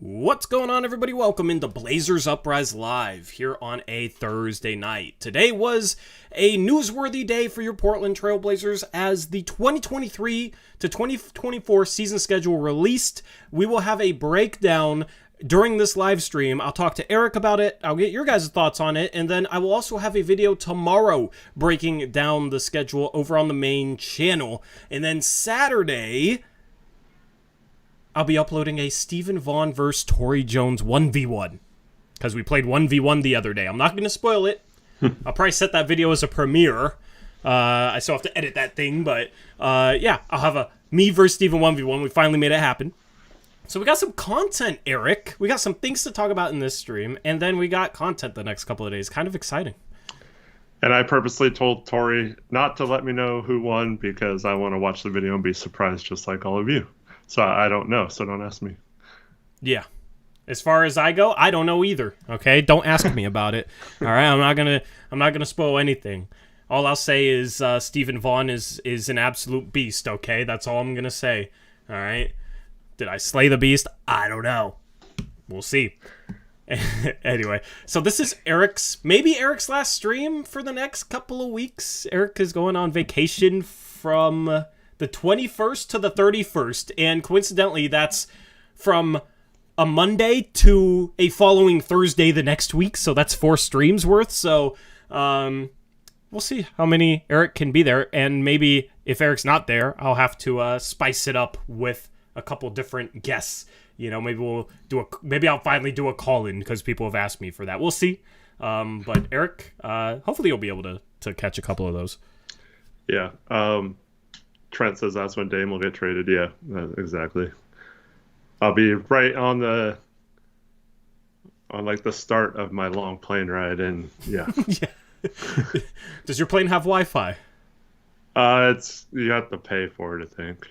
What's going on, everybody? Welcome into Blazers Uprise Live here on a Thursday night. Today was a newsworthy day for your Portland Trail Blazers as the 2023 to 2024 season schedule released. We will have a breakdown during this live stream. I'll talk to Eric about it. I'll get your guys' thoughts on it. And then I will also have a video tomorrow breaking down the schedule over on the main channel. And then Saturday, I'll be uploading a Stephen Vaughn versus Torrey Jones 1v1 because we played 1v1 the other day. I'm not going to spoil it. I'll probably set that video as a premiere. I still have to edit that thing, but yeah, I'll have a me versus Stephen 1v1. We finally made it happen. So we got some content, Eric. We got some things to talk about in this stream, and then we got content the next couple of days. Kind of exciting. And I purposely told Tori not to let me know who won because I want to watch the video and be surprised just like all of you. So I don't know, so don't ask me. Yeah. As far as I go, I don't know either. Okay? Don't ask me about it. All right? I'm not gonna spoil anything. All I'll say is Stephen Vaughn is an absolute beast, okay? That's all I'm going to say. All right? Did I slay the beast? I don't know. We'll see. Anyway, so this is Eric's last stream for the next couple of weeks. Eric is going on vacation from the 21st to the 31st, and coincidentally, that's from a Monday to a following Thursday the next week, so that's 4 streams worth, so we'll see how many Eric can be there, and maybe if Eric's not there, I'll have to spice it up with a couple different guests. You know, maybe I'll finally do a call-in, because people have asked me for that. We'll see, but Eric, hopefully you'll be able to catch a couple of those. Yeah, Trent says that's when Dame will get traded. Yeah, exactly. I'll be right on the start of my long plane ride, and yeah. Yeah. Does your plane have Wi-Fi? You have to pay for it, I think.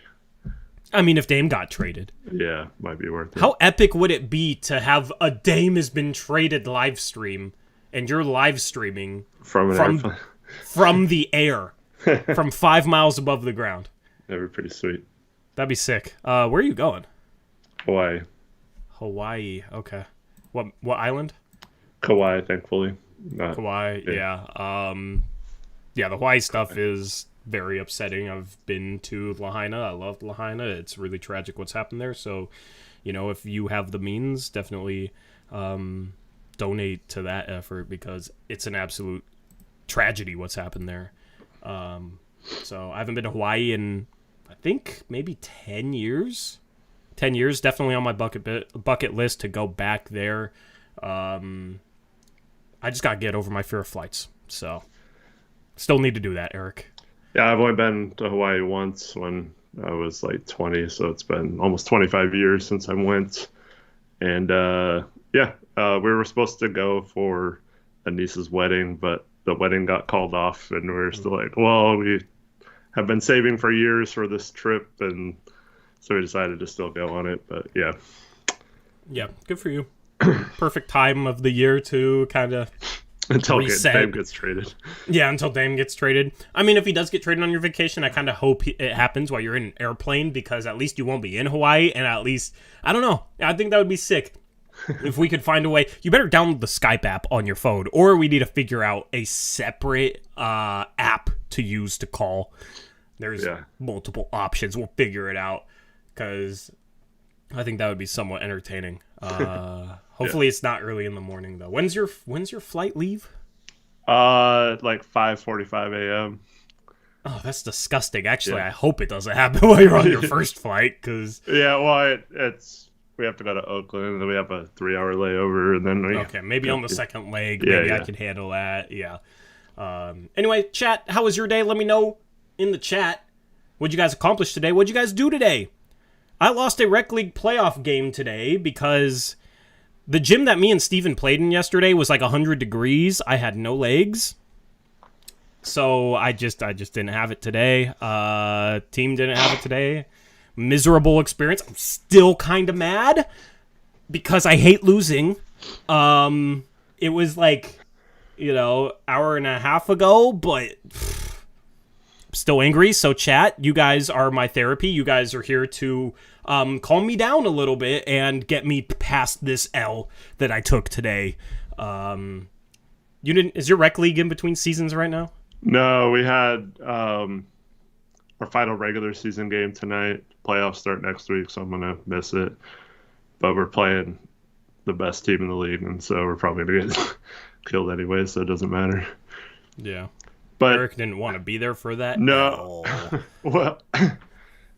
I mean, if Dame got traded. Yeah, might be worth it. How epic would it be to have a Dame has been traded live stream, and you're live streaming from the air, from 5 miles above the ground? That'd be pretty sweet. That'd be sick. Where are you going? Hawaii. Hawaii. Okay. What island? Kauai, thankfully. Kauai. Yeah. Yeah. The Hawaii stuff is very upsetting. I've been to Lahaina. I loved Lahaina. It's really tragic what's happened there. So, if you have the means, definitely donate to that effort because it's an absolute tragedy what's happened there. So I haven't been to Hawaii in, I think, maybe 10 years. 10 years, definitely on my bucket list to go back there. I just got to get over my fear of flights. So still need to do that, Eric. Yeah, I've only been to Hawaii once when I was like 20, so it's been almost 25 years since I went. And we were supposed to go for a niece's wedding, but the wedding got called off, and we were still like, well, we have been saving for years for this trip, and so we decided to still go on it. But yeah. Yeah, good for you. Perfect time of the year to kind of until reset. Dame gets traded. Yeah, until Dame gets traded. I mean, if he does get traded on your vacation, I kind of hope it happens while you're in an airplane, because at least you won't be in Hawaii, and at least, I don't know, I think that would be sick. If we could find a way, you better download the Skype app on your phone, or we need to figure out a separate app to use to call. There's multiple options. We'll figure it out, because I think that would be somewhat entertaining. Hopefully it's not early in the morning, though. When's your flight leave? Like 5:45 a.m. Oh, that's disgusting. Actually, I hope it doesn't happen while you're on your first flight, because yeah, well, it's. We have to go to Oakland, and then we have a 3-hour layover, and then okay, maybe on the second leg, maybe I can handle that. Yeah. Anyway, chat, how was your day? Let me know in the chat. What'd you guys accomplish today? What'd you guys do today? I lost a Rec League playoff game today because the gym that me and Steven played in yesterday was like 100 degrees. I had no legs. So I just didn't have it today. Team didn't have it today. Miserable experience. I'm still kind of mad because I hate losing. It was like, hour and a half ago, but still angry. So chat, you guys are my therapy. You guys are here to calm me down a little bit and get me past this L that I took today. Is your rec league in between seasons right now? No, we had our final regular season game tonight. Playoffs start next week, so I'm gonna miss it. But we're playing the best team in the league, and so we're probably gonna get killed anyway, so it doesn't matter. Yeah. But Eric didn't want to be there for that. No. Well,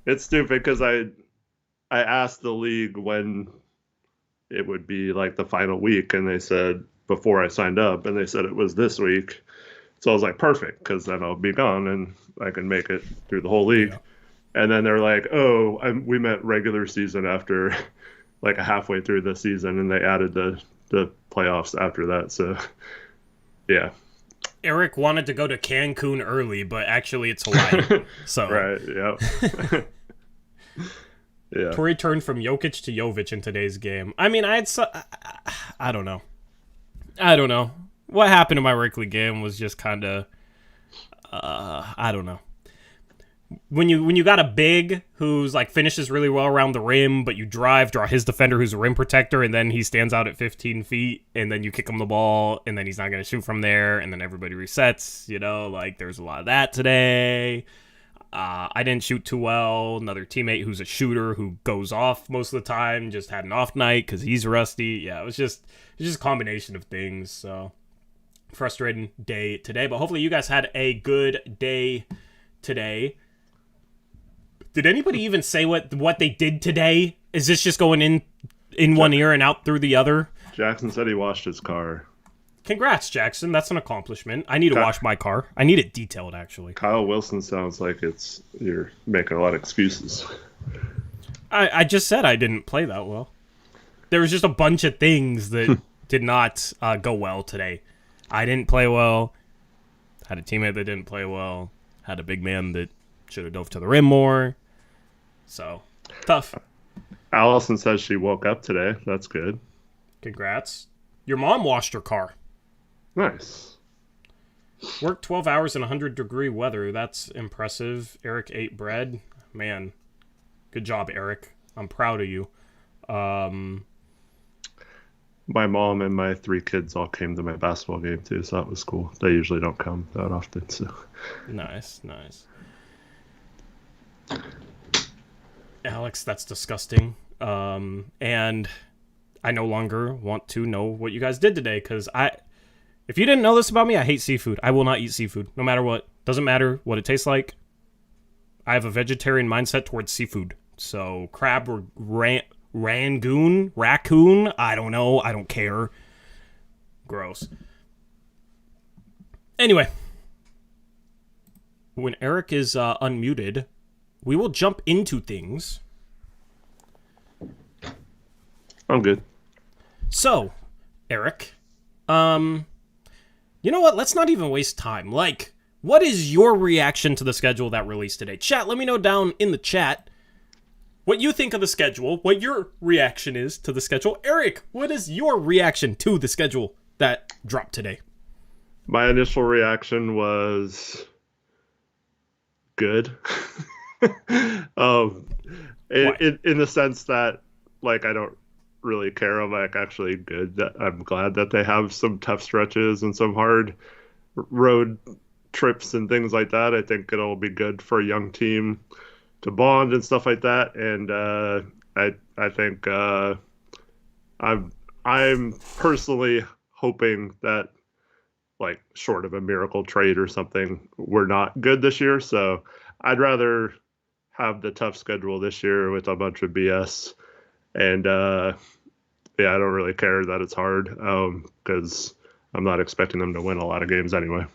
it's stupid because I asked the league when it would be like the final week, and they said before I signed up, and they said it was this week. So I was like, perfect, because then I'll be gone and I can make it through the whole league. Yeah. And then they're like, oh, we meant regular season after like halfway through the season, and they added the playoffs after that. So, yeah. Eric wanted to go to Cancun early, but actually it's Hawaii. So right, yeah. Yeah. Torrey turned from Jokic to Jovic in today's game. I mean, I don't know. What happened in my Wrigley game was just kind of, I don't know. When you got a big who's like finishes really well around the rim, but you draw his defender who's a rim protector, and then he stands out at 15 feet, and then you kick him the ball, and then he's not going to shoot from there, and then everybody resets, like there's a lot of that today. I didn't shoot too well. Another teammate who's a shooter who goes off most of the time just had an off night because he's rusty. Yeah, it was just a combination of things. So frustrating day today, but hopefully you guys had a good day today. Did anybody even say what they did today? Is this just going in one ear and out through the other? Jackson said he washed his car. Congrats, Jackson. That's an accomplishment. I need to wash my car. I need it detailed, actually. Kyle Wilson sounds like you're making a lot of excuses. I just said I didn't play that well. There was just a bunch of things that did not go well today. I didn't play well. Had a teammate that didn't play well. Had a big man that should have dove to the rim more. So, tough. Allison says she woke up today. That's good. Congrats. Your mom washed her car. Nice. Worked 12 hours in 100-degree weather. That's impressive. Eric ate bread. Man, good job, Eric. I'm proud of you. My mom and my 3 kids all came to my basketball game, too, so that was cool. They usually don't come that often, so. Nice. Alex, that's disgusting. And I no longer want to know what you guys did today, because if you didn't know this about me, I hate seafood. I will not eat seafood, no matter what. Doesn't matter what it tastes like. I have a vegetarian mindset towards seafood. So crab or raccoon, I don't know. I don't care. Gross. Anyway, when Eric is unmuted, we will jump into things. I'm good. So, Eric, you know what? Let's not even waste time. What is your reaction to the schedule that released today? Chat, let me know down in the chat what you think of the schedule, what your reaction is to the schedule. Eric, what is your reaction to the schedule that dropped today? My initial reaction was good. In the sense that, I don't really care. I'm actually good. I'm glad that they have some tough stretches and some hard road trips and things like that. I think it'll be good for a young team to bond and stuff like that. And I think I'm personally hoping that, short of a miracle trade or something, we're not good this year. So I'd rather have the tough schedule this year with a bunch of BS. And I don't really care that it's hard because I'm not expecting them to win a lot of games anyway.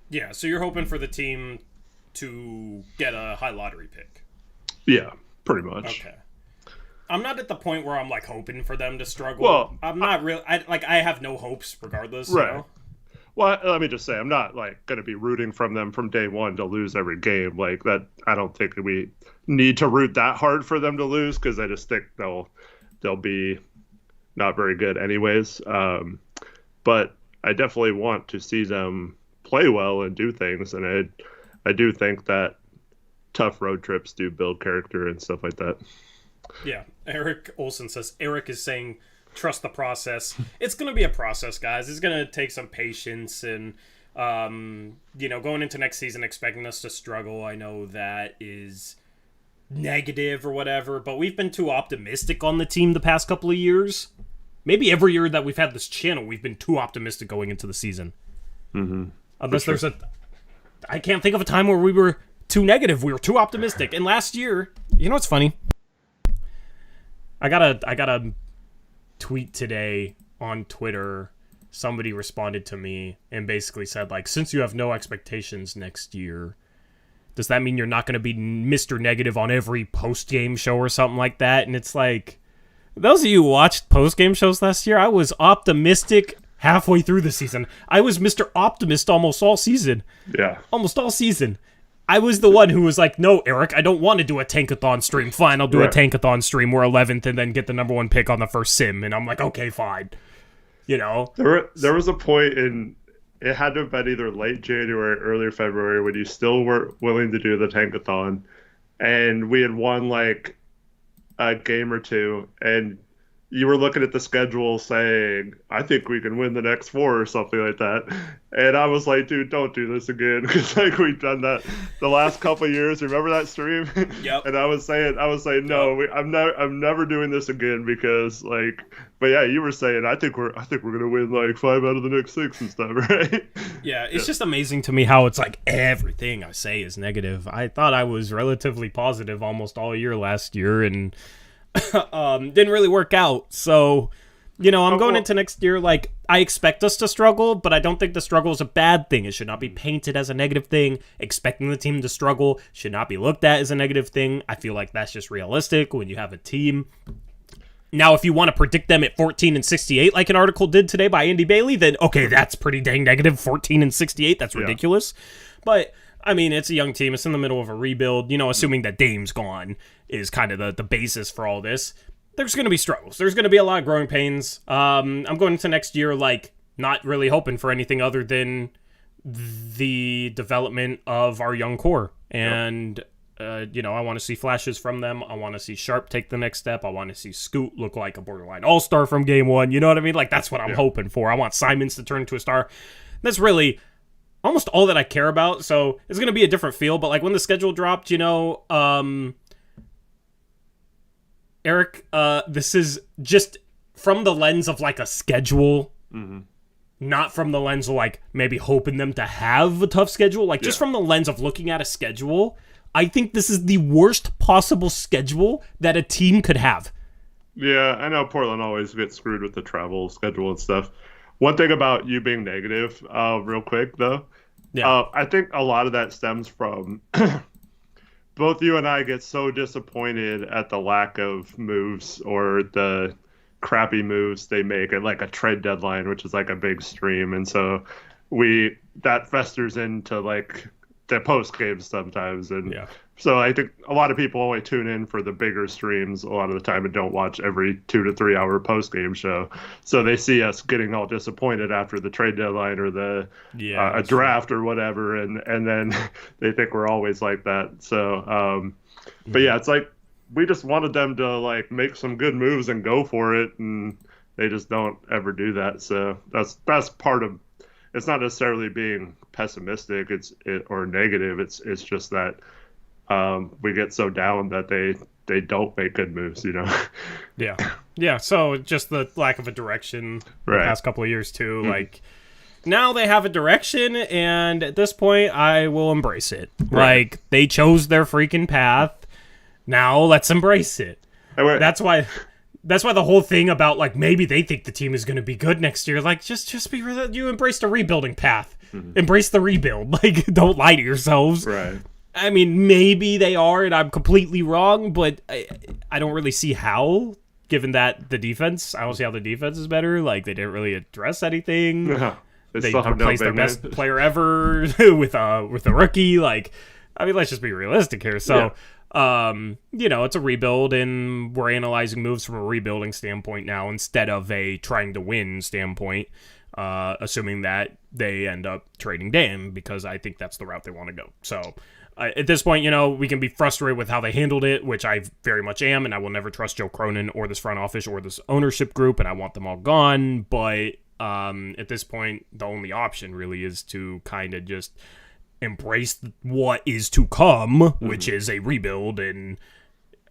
Yeah, so you're hoping for the team to get a high lottery pick. Yeah, pretty much. Okay. I'm not at the point where I'm hoping for them to struggle. Well, I'm not really. I have no hopes regardless. Right. You know? Well, let me just say, I'm not going to be rooting from them from day one to lose every game. That, I don't think we need to root that hard for them to lose, because I just think they'll be not very good anyways. But I definitely want to see them play well and do things, and I do think that tough road trips do build character and stuff like that. Yeah, Eric Olson says Eric is saying trust the process. It's going to be a process, guys. It's going to take some patience and going into next season expecting us to struggle. I know that is negative or whatever, but we've been too optimistic on the team the past couple of years. Maybe every year that we've had this channel, we've been too optimistic going into the season. Mm-hmm. Unless there's I can't think of a time where we were too negative. We were too optimistic. And last year, you know what's funny? I got a tweet today on Twitter. Somebody responded to me and basically said, like, since you have no expectations next year, does that mean you're not going to be Mr. Negative on every post-game show or something like that? And it's like, those of you who watched post-game shows last year, I was optimistic halfway through the season. I was Mr. Optimist almost all season. Yeah. Almost all season. I was the one who was like, no, Eric, I don't want to do a tankathon stream. Fine, I'll do a tankathon stream. We're 11th and then get the number 1 pick on the first sim. And I'm like, okay, fine. You know? There was a point in, it had to have been either late January, early February, when you still weren't willing to do the tankathon. And we had won like a game or two. And you were looking at the schedule saying, I think we can win the next 4 or something like that. And I was like, dude, don't do this again. Because like we've done that the last couple of years. Remember that stream? Yep. And I was saying, no, I'm never doing this again because like, but yeah, you were saying, I think we're going to win like 5 out of the next 6 and stuff, right? Yeah, it's just amazing to me how it's like everything I say is negative. I thought I was relatively positive almost all year last year, and didn't really work out. So, I'm going into next year like I expect us to struggle, but I don't think the struggle is a bad thing. It should not be painted as a negative thing. Expecting the team to struggle should not be looked at as a negative thing. I feel like that's just realistic when you have a team. Now, if you want to predict them at 14-68, like an article did today by Andy Bailey, then okay, that's pretty dang negative. 14-68, that's ridiculous. But I mean, it's a young team. It's in the middle of a rebuild. Assuming that Dame's gone is kind of the basis for all this. There's going to be struggles. There's going to be a lot of growing pains. I'm going into next year, like, not really hoping for anything other than the development of our young core. And, I want to see flashes from them. I want to see Sharp take the next step. I want to see Scoot look like a borderline all-star from game 1. You know what I mean? Like, that's what I'm hoping for. I want Simons to turn into a star. That's really almost all that I care about. So it's going to be a different feel. But, like, when the schedule dropped, Eric, this is just from the lens of, like, a schedule, not from the lens of, like, maybe hoping them to have a tough schedule. Like, just from the lens of looking at a schedule, I think this is the worst possible schedule that a team could have. Yeah, I know Portland always gets screwed with the travel schedule and stuff. One thing about you being negative, real quick, though, I think a lot of that stems from both you and I get so disappointed at the lack of moves or the crappy moves they make at like a trade deadline, which is like a big stream. And so that festers into like the post games sometimes. And so I think a lot of people only tune in for the bigger streams a lot of the time and don't watch every 2 to 3 hour post game show. So they see us getting all disappointed after the trade deadline or the a draft or whatever. And then they think we're always like that. So, but yeah, it's like, we just wanted them to like make some good moves and go for it. And they just don't ever do that. So that's part of, it's not necessarily being pessimistic or negative. It's just that we get so down that they don't make good moves, Yeah. So just the lack of a direction the past couple of years too. Like now they have a direction, and at this point, I will embrace it. Like they chose their freaking path. Now let's embrace it. That's why the whole thing about like maybe they think the team is going to be good next year. Like just be you embrace the rebuilding path. Embrace the rebuild. Like don't lie to yourselves. Right. I mean, maybe they are, and I'm completely wrong, but I don't really see how. Given that I don't see how the defense is better. Like they didn't really address anything. No, they replaced their best player ever with a rookie. Like, I mean, let's just be realistic here. So. It's a rebuild, and we're analyzing moves from a rebuilding standpoint now instead of a trying to win standpoint. assuming that they end up trading Dame, because I think that's the route they want to go. So at this point, we can be frustrated with how they handled it, which I very much am, and I will never trust Joe Cronin or this front office or this ownership group, and I want them all gone. But at this point, the only option really is to kind of just embrace what is to come, which is a rebuild, and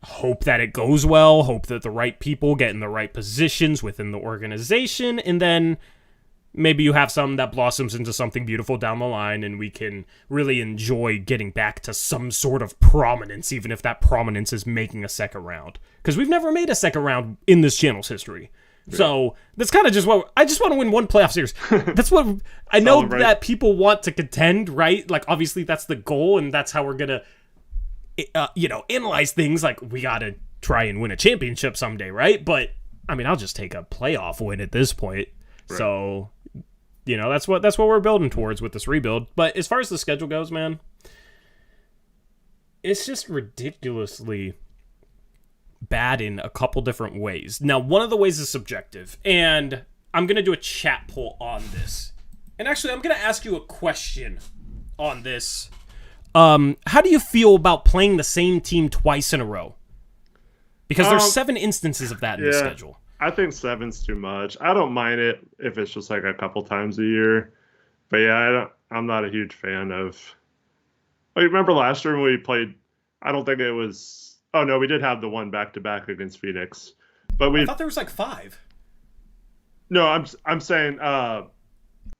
hope that it goes well, hope that the right people get in the right positions within the organization, and then maybe you have something that blossoms into something beautiful down the line, and we can really enjoy getting back to some sort of prominence, even if that prominence is making a second round. Because we've never made a second round in this channel's history. Right. So that's kind of just what I just want to win one playoff series. That's what I know that people want to contend, right? Like, obviously that's the goal, and that's how we're gonna, analyze things. Like, we gotta try and win a championship someday, right? But I mean, I'll just take a playoff win at this point. Right. So, that's what we're building towards with this rebuild. But as far as the schedule goes, man, it's just ridiculously bad in a couple different ways. Now, one of the ways is subjective, and I'm going to do a chat poll on this. And actually, I'm going to ask you a question on this. How do you feel about playing the same team twice in a row? Because there's 7 instances of that in the schedule. I think 7's too much. I don't mind it if it's just like a couple times a year. But yeah, I'm not a huge fan of... Like, remember last year when we played... I don't think it was... Oh, no, we did have the one back-to-back against Phoenix. But I thought there was like 5. No, I'm saying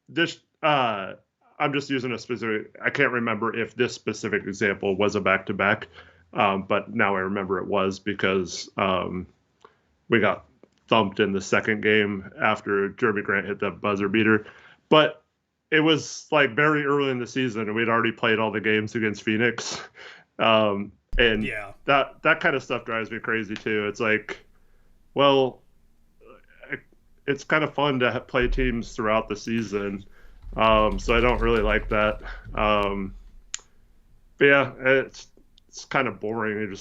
this... I'm just using a specific... I can't remember if this specific example was a back-to-back. But now I remember it was, because we got thumped in the second game after Jeremy Grant hit the buzzer beater. But it was like very early in the season, and we'd already played all the games against Phoenix. And yeah, that kind of stuff drives me crazy too. It's like, well, it's kind of fun to play teams throughout the season. So I don't really like that. But yeah, it's kind of boring.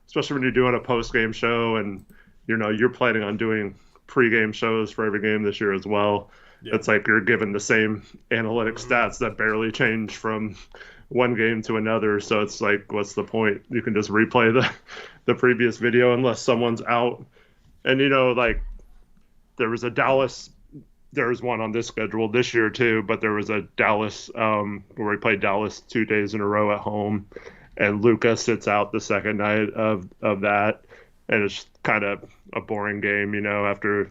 Especially when you're doing a post-game show and, you're planning on doing pre-game shows for every game this year as well. Yeah. It's like you're given the same analytic stats that barely change from one game to another. So it's like, what's the point? You can just replay the previous video unless someone's out. And, like there was one on this schedule this year too, but there was a Dallas where we played Dallas 2 days in a row at home, and Luka sits out the second night of that. And it's kind of a boring game, after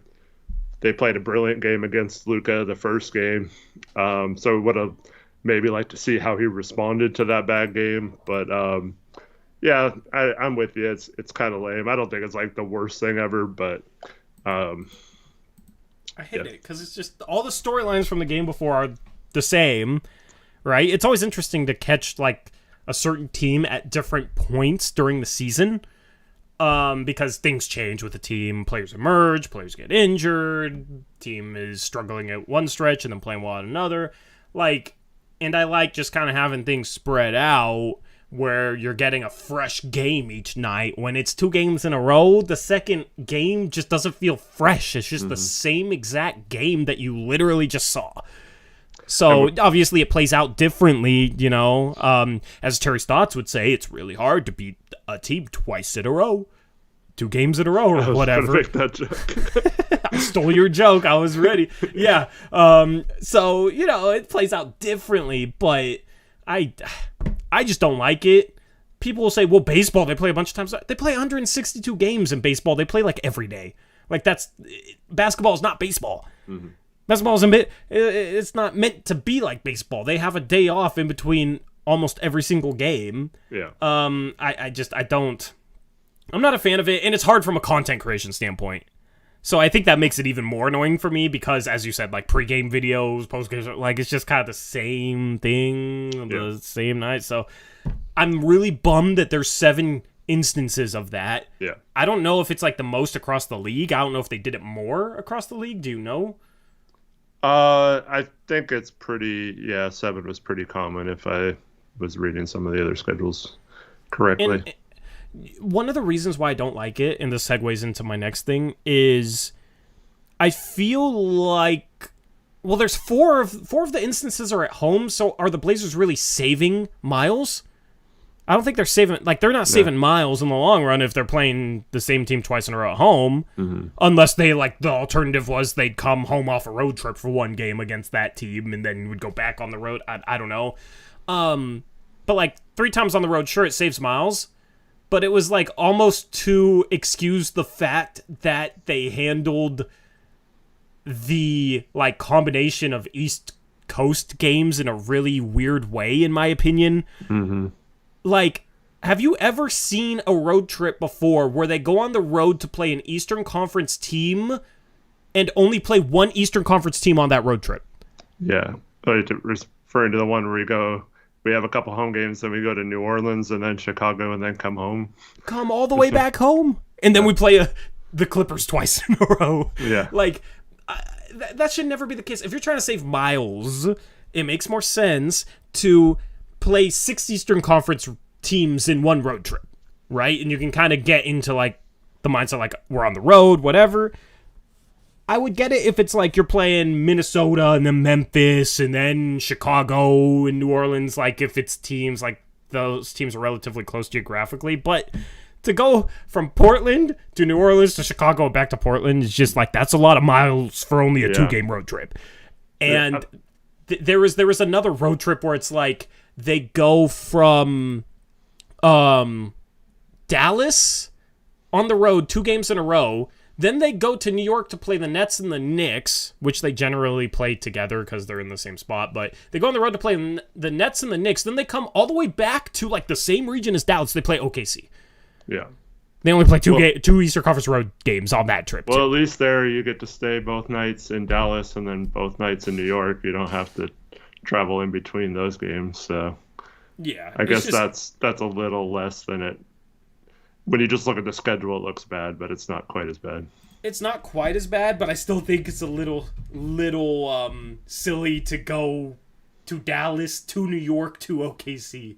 they played a brilliant game against Luka the first game. So would have maybe like to see how he responded to that bad game. But yeah, I'm with you. It's kind of lame. I don't think it's like the worst thing ever, but I hate it because it's just all the storylines from the game before are the same, right? It's always interesting to catch like a certain team at different points during the season. Because things change with the team, players emerge, players get injured, team is struggling at one stretch and then playing well at another. And I like just kind of having things spread out where you're getting a fresh game each night. When it's 2 games in a row, the second game just doesn't feel fresh. It's just the same exact game that you literally just saw. So obviously it plays out differently, as Terry Stotts would say, it's really hard to beat a team twice in a row, 2 games in a row or whatever. I was gonna make that joke. I stole your joke. I was ready. Yeah. So, it plays out differently, but I just don't like it. People will say, well, baseball, they play a bunch of times. They play 162 games in baseball. They play like every day. Basketball is not baseball. Mm-hmm. Basketball it's not meant to be like baseball. They have a day off in between almost every single game. Yeah. I'm not a fan of it, and it's hard from a content creation standpoint. So I think that makes it even more annoying for me because, as you said, like pregame videos, postgame, like it's just kind of the same thing, the same night. So I'm really bummed that there's 7 instances of that. Yeah. I don't know if it's like the most across the league. I don't know if they did it more across the league. Do you know? I think it's 7 was pretty common if I was reading some of the other schedules correctly. And one of the reasons why I don't like it, and this segues into my next thing, is I feel like Well, there's four of the instances are at home, so are the Blazers really saving miles? I don't think they're saving, like, they're not saving miles in the long run if they're playing the same team twice in a row at home, unless they, like, the alternative was they'd come home off a road trip for one game against that team and then would go back on the road. I don't know. But, like, 3 times on the road, sure, it saves miles, but it was, like, almost to excuse the fact that they handled the, like, combination of East Coast games in a really weird way, in my opinion. Like, have you ever seen a road trip before where they go on the road to play an Eastern Conference team and only play one Eastern Conference team on that road trip? Yeah. Referring to the one where we have a couple home games, then we go to New Orleans and then Chicago and then come home. Come all the way back home. And then we play the Clippers twice in a row. Yeah. Like, that should never be the case. If you're trying to save miles, it makes more sense to play 6 Eastern Conference teams in one road trip, right? And you can kind of get into, like, the mindset, like, we're on the road, whatever. I would get it if it's like you're playing Minnesota and then Memphis and then Chicago and New Orleans, like, if it's teams, like, those teams are relatively close geographically. But to go from Portland to New Orleans to Chicago and back to Portland is just, like, that's a lot of miles for only a 2-game road trip. And there was another road trip where it's like they go from Dallas on the road 2 games in a row. Then they go to New York to play the Nets and the Knicks, which they generally play together because they're in the same spot. But they go on the road to play the Nets and the Knicks. Then they come all the way back to, like, the same region as Dallas. They play OKC. Yeah. They only play two Eastern Conference road games on that trip. Well, at least there you get to stay both nights in Dallas and then both nights in New York. You don't have to travel in between those games. So yeah, I guess that's a little less than it. When you just look at the schedule, it looks bad, but it's not quite as bad. It's not quite as bad, but I still think it's a little silly to go to Dallas, to New York, to OKC.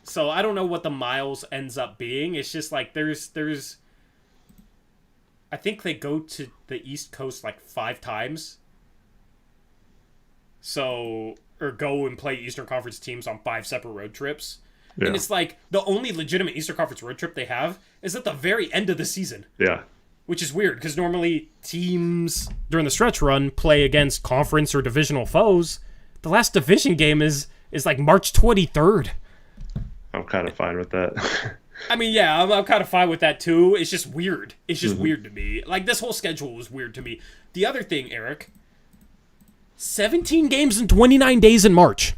So I don't know what the miles ends up being. It's just like there's I think they go to the East Coast like 5 times. So, or go and play Eastern Conference teams on 5 separate road trips. Yeah. And it's like the only legitimate Eastern Conference road trip they have is at the very end of the season. Yeah. Which is weird because normally teams during the stretch run play against conference or divisional foes. The last division game is like March 23rd. I'm kind of fine with that. I mean, yeah, I'm kind of fine with that too. It's just weird. It's just weird to me. Like, this whole schedule was weird to me. The other thing, Eric, 17 games in 29 days in March.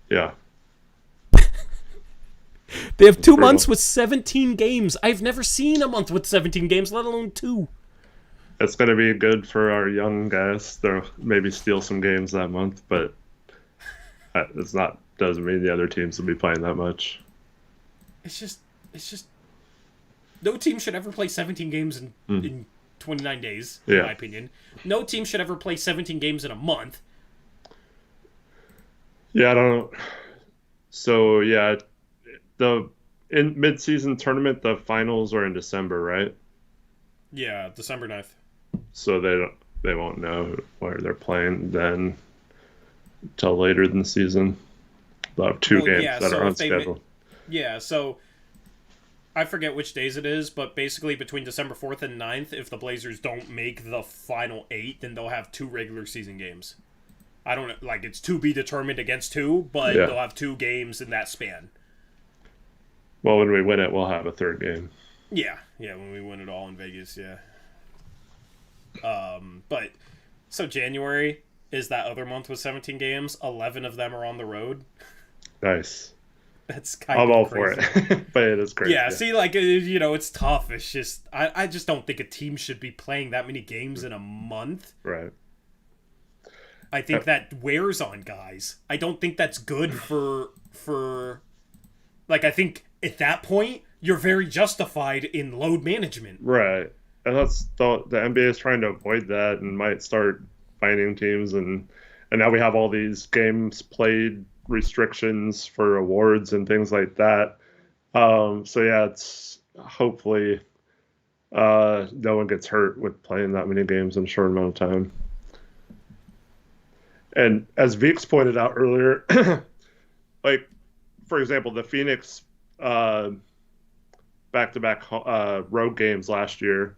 Yeah. They have 2 months with 17 games. I've never seen a month with 17 games, let alone 2. It's going to be good for our young guys. They'll maybe steal some games that month, but doesn't mean the other teams will be playing that much. It's just no team should ever play 17 games in 29 days, in my opinion. No team should ever play 17 games in a month. Yeah, I don't know. So, yeah, in mid-season tournament, the finals are in December, right? Yeah, December 9th. So they won't know where they're playing then until later in the season. They'll have 2 games that are unscheduled. So I forget which days it is, but basically between December 4th and 9th, if the Blazers don't make the final 8, then they'll have 2 regular season games. I don't, like, it's to be determined against 2, but they'll have 2 games in that span. Well, when we win it, we'll have a 3rd game. Yeah, when we win it all in Vegas, yeah. But, so January is that other month with 17 games. 11 of them are on the road. Nice. That's kind of I'm all crazy. for it. But it is crazy. Yeah, see, like, it's tough. It's just, I just don't think a team should be playing that many games in a month. Right. I think that wears on guys. I don't think that's good for like, I think at that point, you're very justified in load management. Right. And that's the NBA is trying to avoid that and might start finding teams. And now we have all these games played restrictions for awards and things like that. So, yeah, it's hopefully No one gets hurt with playing that many games in a short amount of time. And as Veeks pointed out earlier, like for example, the Phoenix uh, back-to-back road games last year,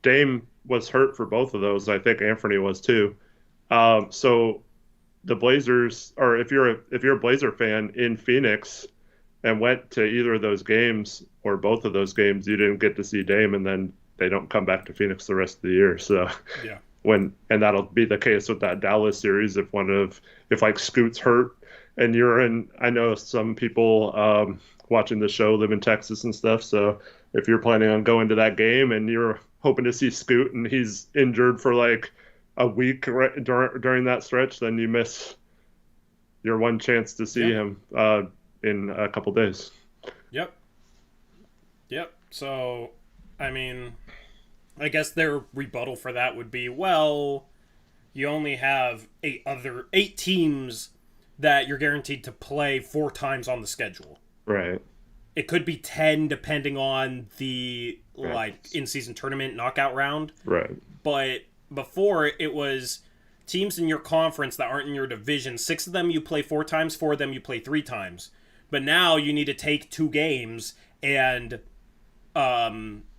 Dame was hurt for both of those. I think Anthony was too. So the Blazers, or if you're a Blazer fan in Phoenix and went to either of those games or both of those games, you didn't get to see Dame, and then they don't come back to Phoenix the rest of the year. So Yeah. and that'll be the case with that Dallas series if like Scoot's hurt and you're in. I know some people watching the show live in Texas and stuff, so if you're planning on going to that game and you're hoping to see Scoot and he's injured for like a week during that stretch, then you miss your one chance to see him in a couple days. Yep. So, I mean, I guess their rebuttal for that would be, well, you only have eight teams that you're guaranteed to play 4 times on the schedule. Right. It could be 10 depending on the like in-season tournament knockout round. Right. But before it was teams in your conference that aren't in your division, 6 of them you play 4 times, 4 of them you play 3 times. But now you need to take 2 games and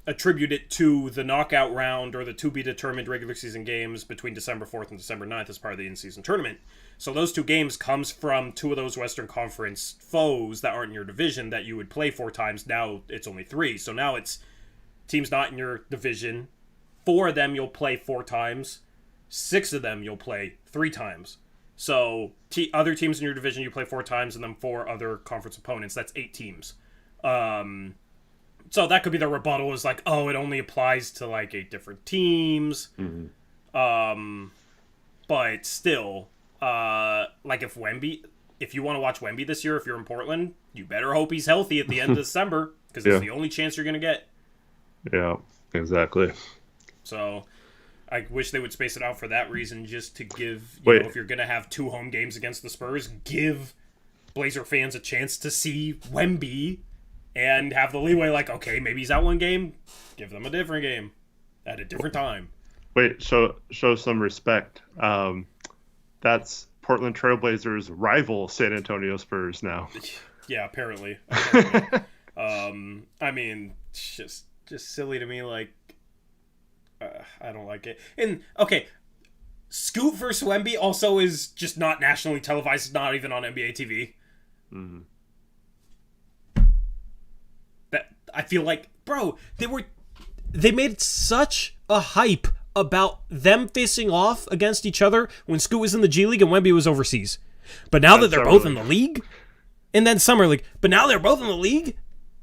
attribute it to the knockout round or the to-be-determined regular season games between December 4th and December 9th as part of the in-season tournament. So those 2 games comes from 2 of those Western Conference foes that aren't in your division that you would play 4 times. Now it's only 3. So now it's teams not in your division. 4 of them you'll play 4 times. 6 of them you'll play 3 times. So other teams in your division you play 4 times, and then 4 other conference opponents. That's 8 teams. So that could be the rebuttal, is like, oh, it only applies to like 8 different teams. Mm-hmm. But still, like if you want to watch Wemby this year, if you're in Portland, you better hope he's healthy at the end of December, because it's the only chance you're going to get. Yeah, exactly. So I wish they would space it out for that reason, just to give, you know, if you're going to have 2 home games against the Spurs, give Blazer fans a chance to see Wemby and have the leeway, like, okay, maybe he's out one game, give them a different game at a different time. Wait, show some respect. That's Portland Trailblazers' rival San Antonio Spurs now. Yeah, apparently. I mean, it's just silly to me, like, I don't like it. And, okay, Scoot versus Wemby also is just not nationally televised, not even on NBA TV. Mm-hmm. That I feel like, bro, they made such a hype about them facing off against each other when Scoot was in the G League and Wemby was overseas. But now that they're both in the league, and then Summer League, but now they're both in the league,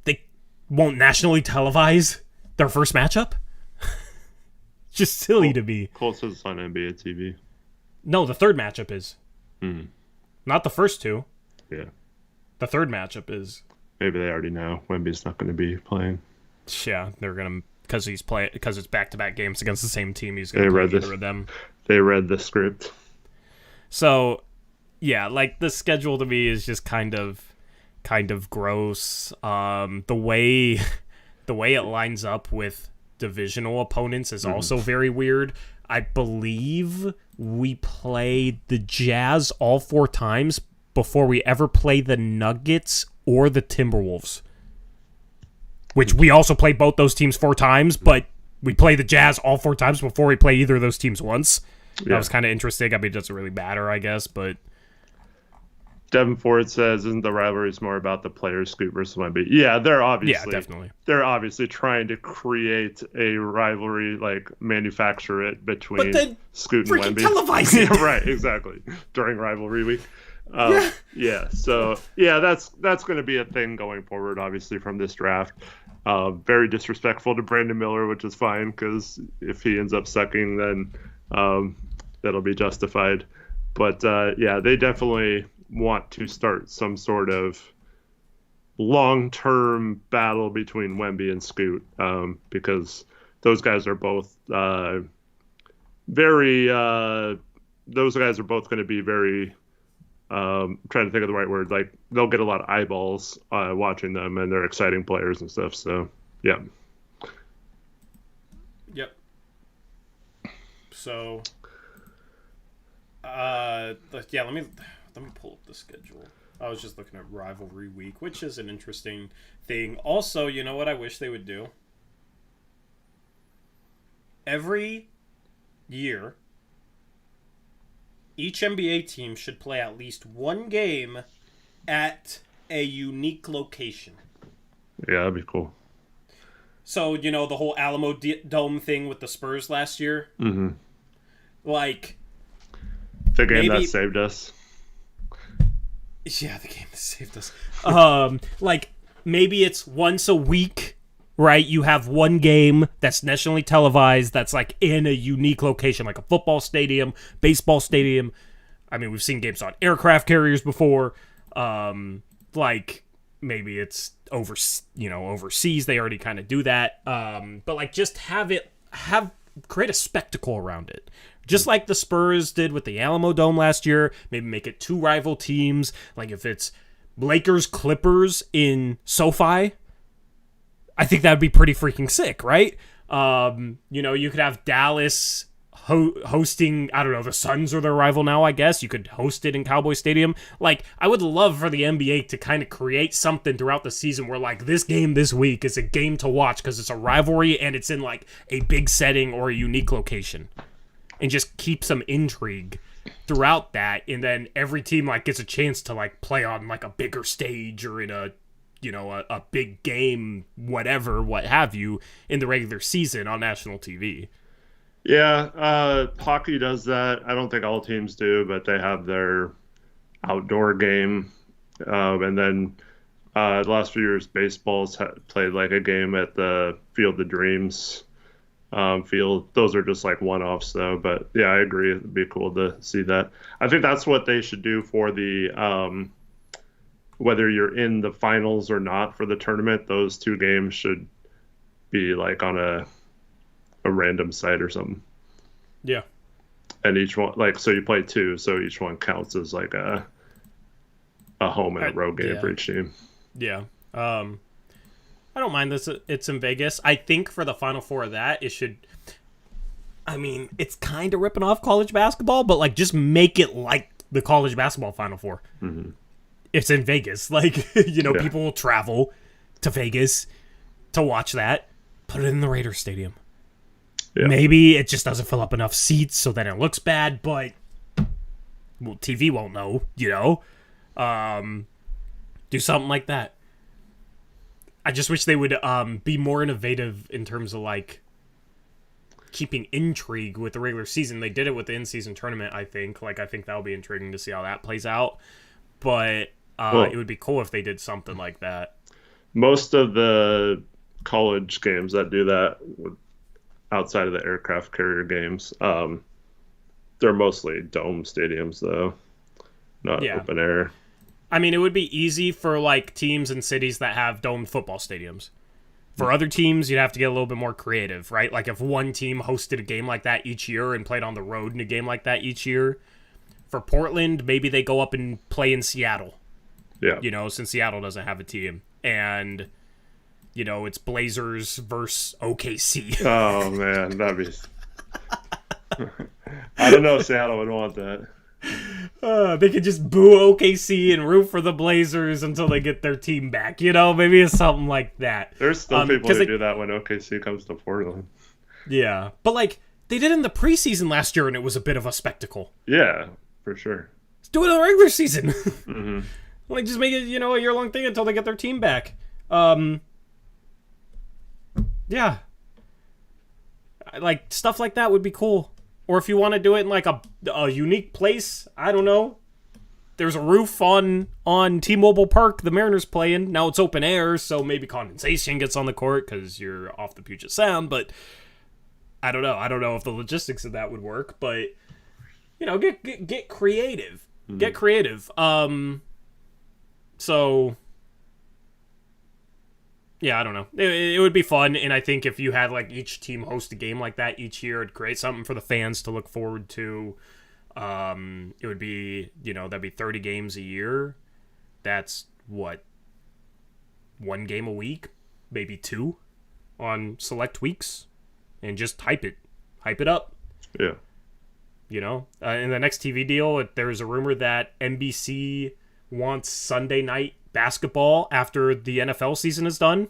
they won't nationally televise their first matchup? Just silly to me. Cole says it's on NBA TV. No, the third matchup is. Not the first 2. Yeah. The third matchup is. Maybe they already know Wemby's not going to be playing. Yeah, they're going to, because it's back-to-back games against the same team. He's going to play either of them. They read the script. So, yeah, like the schedule to me is just kind of gross. The way it lines up with divisional opponents is also very weird. I believe we played the Jazz all 4 times before we ever play the Nuggets or the Timberwolves, which we also played both those teams 4 times, but we play the Jazz all 4 times before we play either of those teams once. Yeah. That was kind of interesting. I mean, it doesn't really matter, I guess, but... Devin Ford says, isn't the rivalries more about the players, Scoot versus Wemby? Yeah, definitely. They're obviously trying to create a rivalry, like manufacture it between Scoot and Wemby. Televise it. Yeah, right, exactly. During rivalry week. So that's going to be a thing going forward, obviously, from this draft. Very disrespectful to Brandon Miller, which is fine, because if he ends up sucking, then that'll be justified. But they definitely want to start some sort of long-term battle between Wemby and Scoot, because those guys are both those guys are both going to be very I'm trying to think of the right word. Like, they'll get a lot of eyeballs watching them, and they're exciting players and stuff. So, yeah. So, yeah, let me pull up the schedule. I was just looking at rivalry week, which is an interesting thing. Also, you know what I wish they would do? Every year, each NBA team should play at least one game at a unique location. Yeah, that'd be cool. So, you know, the whole Alamo Dome thing with the Spurs last year? Mm-hmm. Like... The game that saved us. Yeah, the game that saved us. Like, maybe it's once a week, right? You have one game that's nationally televised that's, like, in a unique location, like a football stadium, baseball stadium. I mean, we've seen games on aircraft carriers before. Like, maybe it's overseas. They already kind of do that. But, like, just create a spectacle around it. Just like the Spurs did with the Alamo Dome last year, maybe make it two rival teams. Like if it's Lakers-Clippers in SoFi, I think that would be pretty freaking sick, right? You could have Dallas hosting, I don't know, the Suns are their rival now, I guess. You could host it in Cowboy Stadium. Like, I would love for the NBA to kind of create something throughout the season where, like, this game this week is a game to watch because it's a rivalry and it's in, like, a big setting or a unique location. And just keep some intrigue throughout that, and then every team like gets a chance to like play on like a bigger stage or in a big game, what have you, in the regular season on national TV. Yeah, hockey does that. I don't think all teams do, but they have their outdoor game, and then the last few years, baseball's played like a game at the Field of Dreams. Field. Those are just like one-offs though, but yeah, I agree. It'd be cool to see that. I think that's what they should do for the whether you're in the finals or not for the tournament. Those two games should be like on a random site or something. Yeah. And each one, like, so you play two, so each one counts as like a home and a road game for each team. Yeah. I don't mind this. It's in Vegas. I think for the Final Four of that, it should... I mean, it's kind of ripping off college basketball, but, like, just make it like the college basketball Final Four. Mm-hmm. It's in Vegas. Like, people will travel to Vegas to watch that. Put it in the Raiders Stadium. Yeah. Maybe it just doesn't fill up enough seats, so then it looks bad, but... Well, TV won't know, do something like that. I just wish they would be more innovative in terms of, like, keeping intrigue with the regular season. They did it with the in-season tournament, I think. Like, I think that'll be intriguing to see how that plays out. But it would be cool if they did something like that. Most of the college games that do that, outside of the aircraft carrier games, they're mostly dome stadiums, though, not open air. I mean, it would be easy for, like, teams and cities that have domed football stadiums. For other teams, you'd have to get a little bit more creative, right? Like, if one team hosted a game like that each year and played on the road in a game like that each year. For Portland, maybe they go up and play in Seattle. Yeah. Since Seattle doesn't have a team. And, it's Blazers versus OKC. Oh, man, that'd be... I don't know if Seattle would want that. They could just boo OKC and root for the Blazers until they get their team back. Maybe it's something like that. There's still people who do that when OKC comes to Portland. Yeah, but like they did in the preseason last year, and it was a bit of a spectacle. Yeah, for sure. Let's do it in the regular season. Mm-hmm. Like just make it, a year-long thing until they get their team back. Yeah, like stuff like that would be cool. Or if you want to do it in like a unique place, I don't know. There's a roof on T-Mobile Park the Mariners play in. Now it's open air, so maybe condensation gets on the court because you're off the Puget Sound. But I don't know. I don't know if the logistics of that would work. But get creative. Mm-hmm. Get creative. So yeah, I don't know. It would be fun, and I think if you had like each team host a game like that each year, it'd create something for the fans to look forward to. It would be, that'd be 30 games a year. That's what, one game a week, maybe two on select weeks, and just hype it up. Yeah. You know, in the next TV deal, there's a rumor that NBC wants Sunday night basketball after the NFL season is done.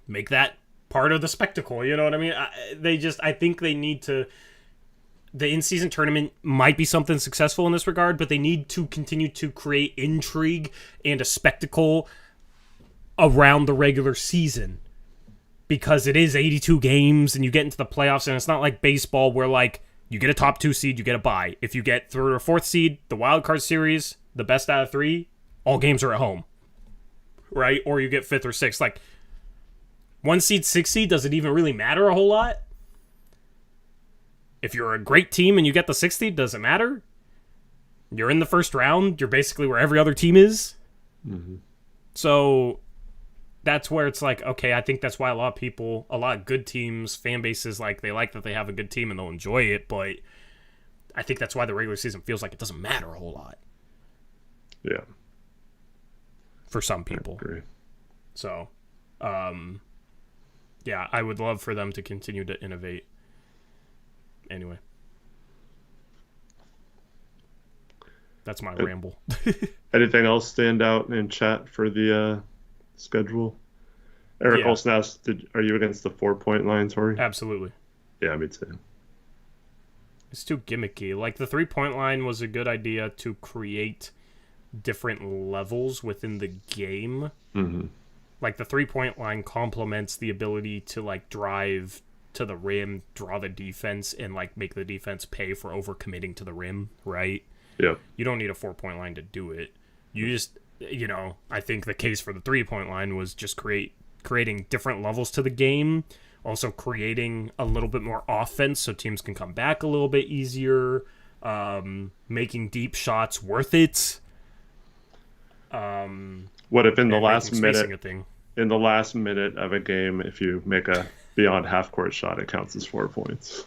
Make that part of the spectacle. You know what I mean? I think they need to. The in-season tournament might be something successful in this regard, but they need to continue to create intrigue and a spectacle around the regular season, because it is 82 games and you get into the playoffs, and it's not like baseball where like you get a top 2 seed, you get a bye. If you get third or fourth seed, the wild card series, the best out of 3, all games are at home, right? Or you get 5th or 6th. Like 1 seed, 6 seed, does it even really matter a whole lot? If you're a great team and you get the 6th seed, does it matter? You're in the first round. You're basically where every other team is. Mm-hmm. So that's where it's like, okay, I think that's why a lot of good teams, fan bases, like they like that they have a good team and they'll enjoy it. But I think that's why the regular season feels like it doesn't matter a whole lot. Yeah. For some people. I agree. So, yeah, I would love for them to continue to innovate. Anyway. That's my ramble. Anything else stand out in chat for the schedule? Eric Olsen asked, are you against the 4-point line, Tori? Absolutely. Yeah, me too. It's too gimmicky. Like, the 3-point line was a good idea to create different levels within the game. Mm-hmm. Like, the 3-point line complements the ability to, like, drive to the rim, draw the defense, and, like, make the defense pay for overcommitting to the rim, right? Yeah. You don't need a 4-point line to do it. You just, I think the case for the 3-point line was just creating different levels to the game, also creating a little bit more offense so teams can come back a little bit easier, making deep shots worth it. What if in the last minute of a game, if you make a beyond half court shot, it counts as 4 points?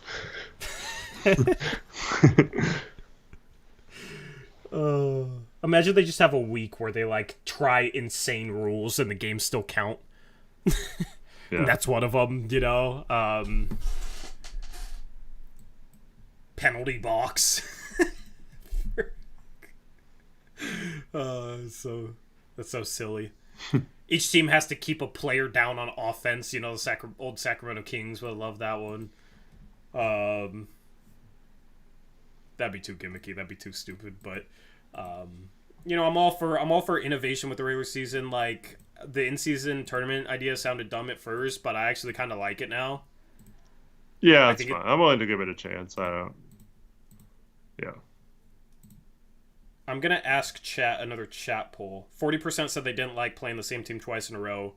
Imagine they just have a week where they like try insane rules and the games still count. Yeah. That's one of them, penalty box. So that's so silly. Each team has to keep a player down on offense. The old Sacramento Kings would love that one. That'd be too gimmicky. That'd be too stupid. But I'm all for innovation with the regular season. Like, the in-season tournament idea sounded dumb at first, but I actually kind of like it now. Yeah, that's fine. I'm willing to give it a chance. Yeah. I'm going to ask another chat poll. 40% said they didn't like playing the same team twice in a row.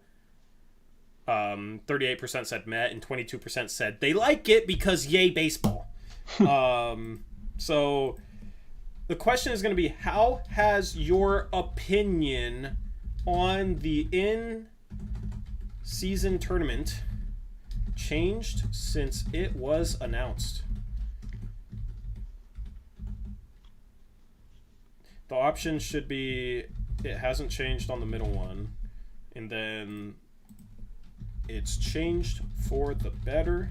38% said met, and 22% said they like it because yay baseball. So the question is going to be, how has your opinion on the in-season tournament changed since it was announced? The option should be it hasn't changed on the middle one, and then it's changed for the better,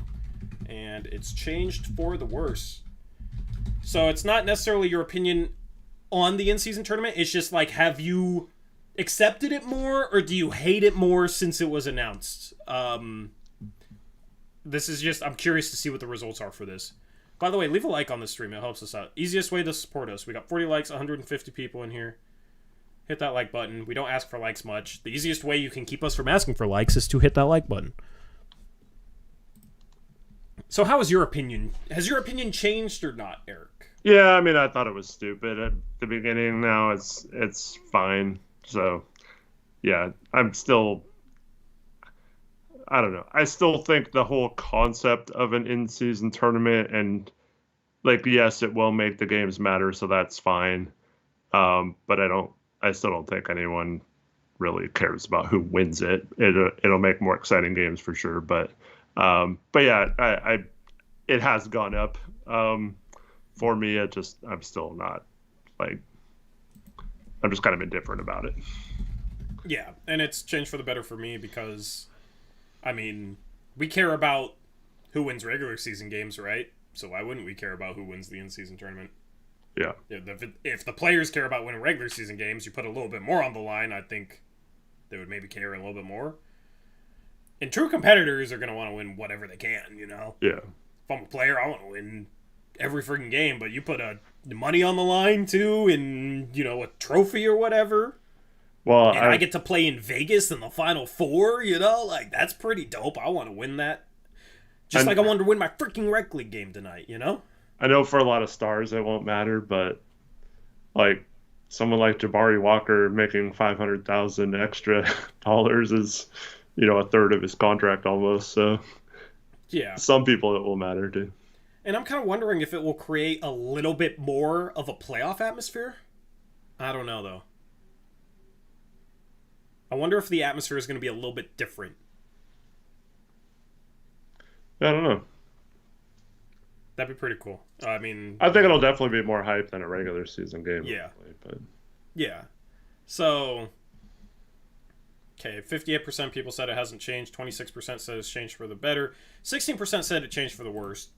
and it's changed for the worse. So it's not necessarily your opinion on the in-season tournament. It's just like, have you accepted it more, or do you hate it more since it was announced? This is just, I'm curious to see what the results are for this. By the way, leave a like on the stream. It helps us out. Easiest way to support us. We got 40 likes, 150 people in here. Hit that like button. We don't ask for likes much. The easiest way you can keep us from asking for likes is to hit that like button. So how is your opinion? Has your opinion changed or not, Eric? Yeah, I mean, I thought it was stupid at the beginning. Now it's fine. So, yeah, I don't know. I still think the whole concept of an in-season tournament, and like, yes, it will make the games matter, so that's fine. But I still don't think anyone really cares about who wins it. It'll make more exciting games for sure. But yeah, it has gone up. For me, I'm still not, like, I'm just kind of indifferent about it. Yeah, and it's changed for the better for me because, I mean, we care about who wins regular season games, right? So why wouldn't we care about who wins the in-season tournament? Yeah. If the players care about winning regular season games, you put a little bit more on the line, I think they would maybe care a little bit more. And true competitors are going to want to win whatever they can, you know? Yeah. If I'm a player, I want to win every freaking game, but you put money on the line, too, and, you know, a trophy or whatever. Well, and I get to play in Vegas in the Final Four, you know? Like, that's pretty dope. I want to win that. Just like I wanted to win my freaking rec league game tonight, you know? I know for a lot of stars it won't matter, but, like, someone like Jabari Walker making $500,000 extra dollars is, you know, a third of his contract almost. So, yeah, some people it will matter too. And I'm kind of wondering if it will create a little bit more of a playoff atmosphere. I don't know though. I wonder if the atmosphere is going to be a little bit different. I don't know. That'd be pretty cool. I mean, I think it'll definitely be more hype than a regular season game. Yeah. But yeah. So, okay, 58% people said it hasn't changed. 26% said it's changed for the better. 16% said it changed for the worst.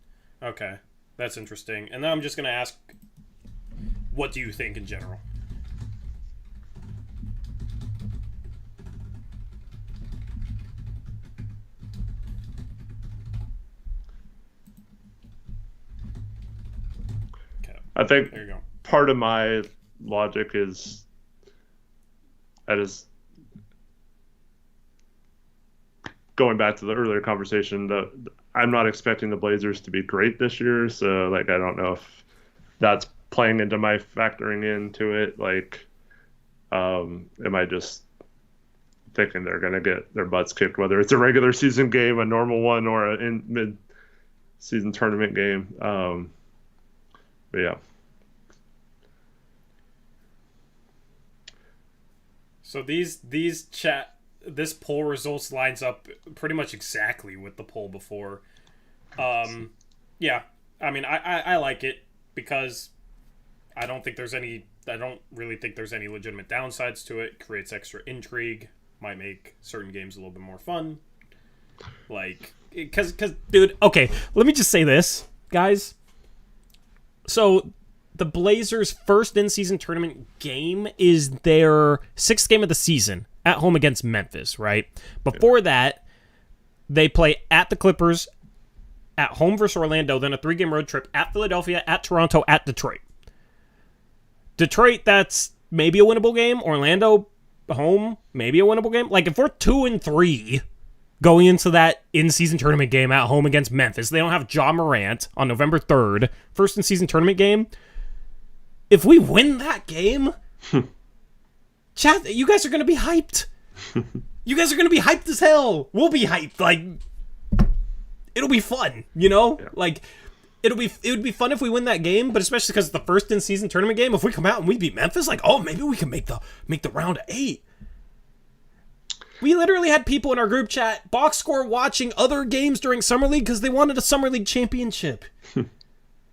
Okay, that's interesting. And then I'm just going to ask, what do you think in general? I think There you go. part of my logic is that is going back to the earlier conversation. I'm not expecting the Blazers to be great this year, so like I don't know if that's playing into my factoring into it. Like, am I just thinking they're gonna get their butts kicked, whether it's a regular season game, a normal one, or a mid-season tournament game? But yeah. So this poll results lines up pretty much exactly with the poll before. Yeah, I mean I like it because I don't really think there's any legitimate downsides to it. Creates extra intrigue, might make certain games a little bit more fun. Like, cause dude, okay, let me just say this, guys. So, the Blazers' first in-season tournament game is their 6th game of the season at home against Memphis, right? Before that, they play at the Clippers, at home versus Orlando, then a 3-game road trip at Philadelphia, at Toronto, at Detroit. Detroit, that's maybe a winnable game. Orlando, home, maybe a winnable game. Like, if we're 2-3 going into that in-season tournament game at home against Memphis, they don't have Ja Morant on November 3rd, first in-season tournament game. If we win that game, chat, you guys are going to be hyped. You guys are going to be hyped as hell. We'll be hyped. Like, it'll be fun, you know? Yeah. Like, it would be fun if we win that game, but especially because it's the first in-season tournament game. If we come out and we beat Memphis, like, oh, maybe we can make the round of 8. We literally had people in our group chat box score watching other games during Summer League because they wanted a Summer League championship.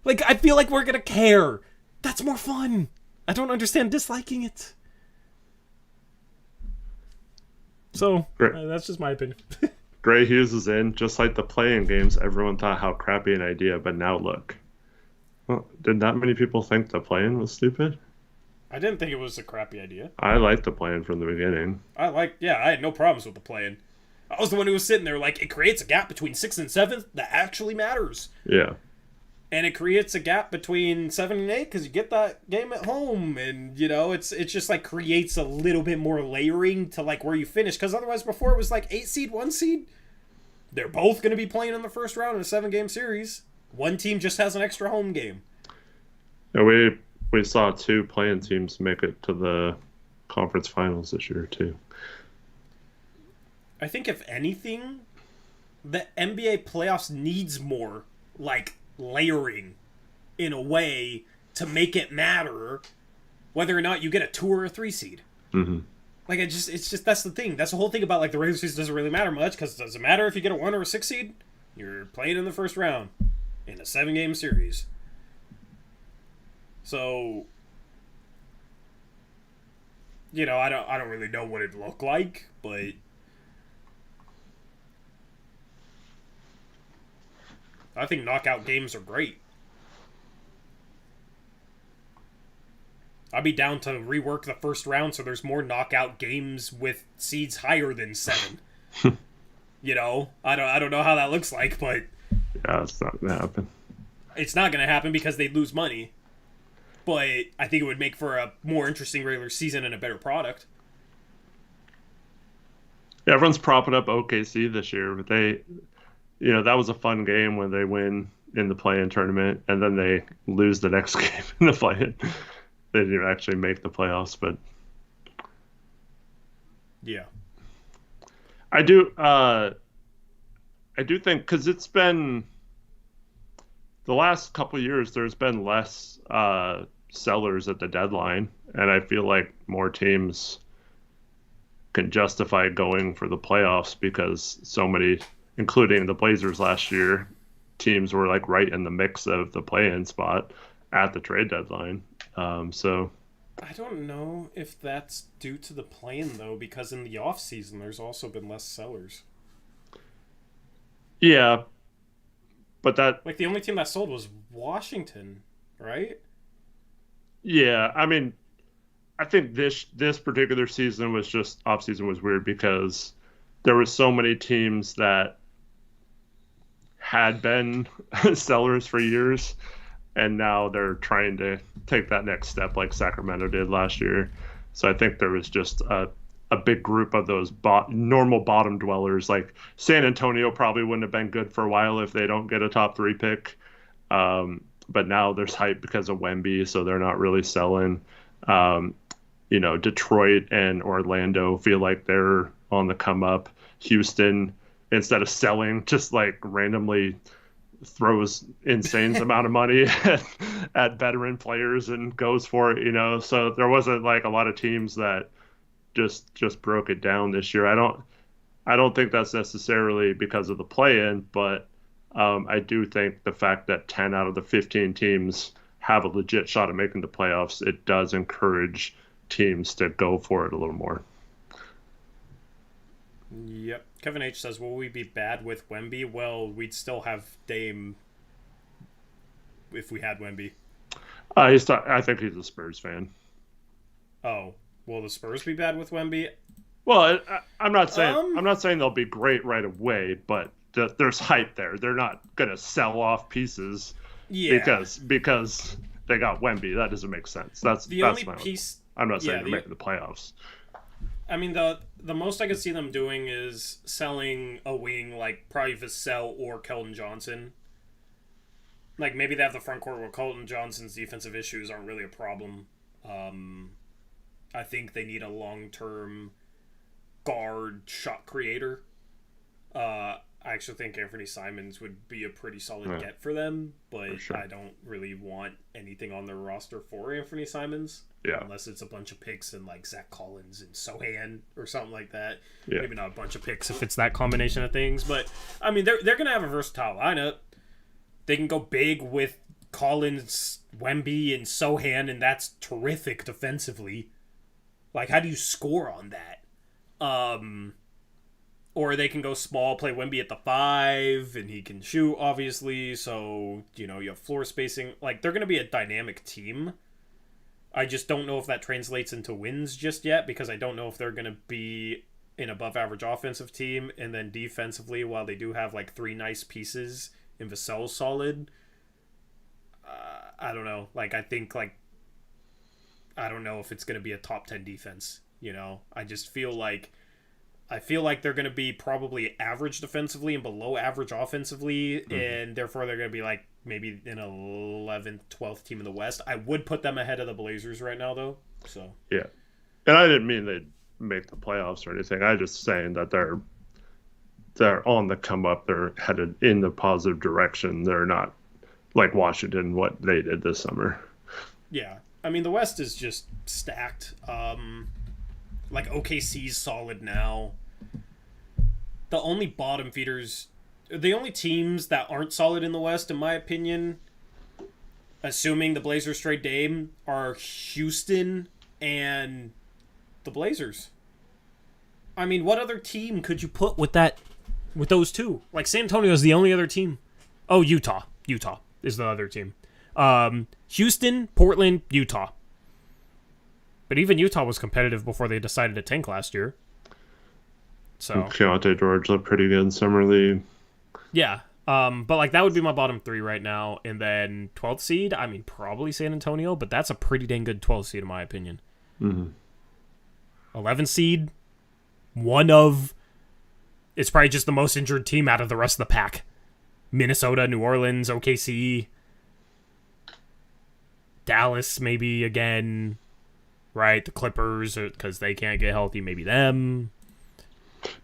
Like, I feel like we're going to care. That's more fun. I don't understand disliking it. So, that's just my opinion. Gray Hughes is in. Just like the playing games, everyone thought how crappy an idea, but now look. Well, did not many people think the playing was stupid? I didn't think it was a crappy idea. I liked the plan from the beginning. I had no problems with the plan. I was the one who was sitting there like, it creates a gap between 6th and 7th that actually matters. Yeah. And it creates a gap between 7 and 8 because you get that game at home. And, you know, it's just like creates a little bit more layering to like where you finish. Because otherwise before it was like 8 seed, 1 seed. They're both going to be playing in the first round in a 7-game series. One team just has an extra home game. Yeah, we saw 2 playing teams make it to the conference finals this year, too. I think, if anything, the NBA playoffs needs more, like, layering in a way to make it matter whether or not you get a 2 or a 3 seed. Mm-hmm. Like, it's just that's the thing. That's the whole thing about, like, the regular season doesn't really matter much because it doesn't matter if you get a 1 or a 6 seed. You're playing in the first round in a 7-game series. So, you know, I don't really know what it'd look like, but I think knockout games are great. I'd be down to rework the first round so there's more knockout games with seeds higher than 7. You know, I don't know how that looks like, but yeah, it's not gonna happen. It's not gonna happen because they'd lose money. But I think it would make for a more interesting regular season and a better product. Yeah, everyone's propping up OKC this year, but that was a fun game when they win in the play-in tournament, and then they lose the next game in the play-in. They didn't actually make the playoffs, but yeah, I do think, because it's been the last couple of years, there's been less sellers at the deadline, and I feel like more teams can justify going for the playoffs because so many, including the Blazers last year, teams were like right in the mix of the play-in spot at the trade deadline. So I don't know if that's due to the play-in though, because in the off season there's also been less sellers. Yeah, but that, like, the only team that sold was Washington, right? Yeah, I mean, I think this particular season was just off season was weird because there were so many teams that had been sellers for years, and now they're trying to take that next step like Sacramento did last year. So I think there was just a big group of those normal bottom dwellers. Like San Antonio probably wouldn't have been good for a while if they don't get a top 3 pick. But now there's hype because of Wemby, so they're not really selling. Detroit and Orlando feel like they're on the come up. Houston, instead of selling, just like randomly throws insane amount of money at veteran players and goes for it, so there wasn't like a lot of teams that just broke it down this year. I don't think that's necessarily because of the play-in, but I do think the fact that 10 out of the 15 teams have a legit shot at making the playoffs, it does encourage teams to go for it a little more. Yep. Kevin H says, will we be bad with Wemby? Well, we'd still have Dame if we had Wemby. I think he's a Spurs fan. Oh, will the Spurs be bad with Wemby? Well, I'm not saying they'll be great right away, but there's hype there. They're not gonna sell off pieces because they got Wemby. That doesn't make sense. That's only piece. I'm not saying they're making the playoffs. I mean, the most I could see them doing is selling a wing like probably Vassell or Keldon Johnson. Like, maybe they have the front court where Keldon Johnson's defensive issues aren't really a problem. I think they need a long-term guard shot creator. I actually think Anthony Simons would be a pretty solid get for them, but sure. I don't really want anything on their roster for Anthony Simons. Yeah. Unless it's a bunch of picks and like Zach Collins and Sohan or something like that. Yeah. Maybe not a bunch of picks if it's that combination of things. But I mean, they're gonna have a versatile lineup. They can go big with Collins, Wemby, and Sohan, and that's terrific defensively. Like, how do you score on that? Or they can go small, play Wemby at the 5, and he can shoot, obviously. So, you have floor spacing. Like, they're going to be a dynamic team. I just don't know if that translates into wins just yet, because I don't know if they're going to be an above-average offensive team. And then defensively, while they do have, like, 3 nice pieces, and Vassell's solid, I don't know. Like, I think, like, I don't know if it's going to be a top 10 defense, I just feel like they're going to be probably average defensively and below average offensively, and therefore they're going to be like maybe an 11th, 12th team in the West. I would put them ahead of the Blazers right now, though. So yeah, and I didn't mean they'd make the playoffs or anything. I just saying that they're on the come up. They're headed in the positive direction. They're not like Washington, what they did this summer. Yeah, I mean the West is just stacked. Like OKC's solid now. The only bottom feeders, the only teams that aren't solid in the West, in my opinion, assuming the Blazers trade Dame, are Houston and the Blazers. I mean, what other team could you put with those two? Like, San Antonio is the only other team Oh, Utah. Utah is the other team. Houston, Portland, Utah. But even Utah was competitive before they decided to tank last year. So Keontae George looked pretty good in summer league. yeah. But like that would be my bottom 3 right now. And then 12th seed, I mean probably San Antonio, but that's a pretty dang good 12th seed in my opinion. 11th seed, it's probably just the most injured team out of the rest of the pack. Minnesota, New Orleans, OKC, Dallas maybe again, right? The Clippers, because they can't get healthy, maybe them.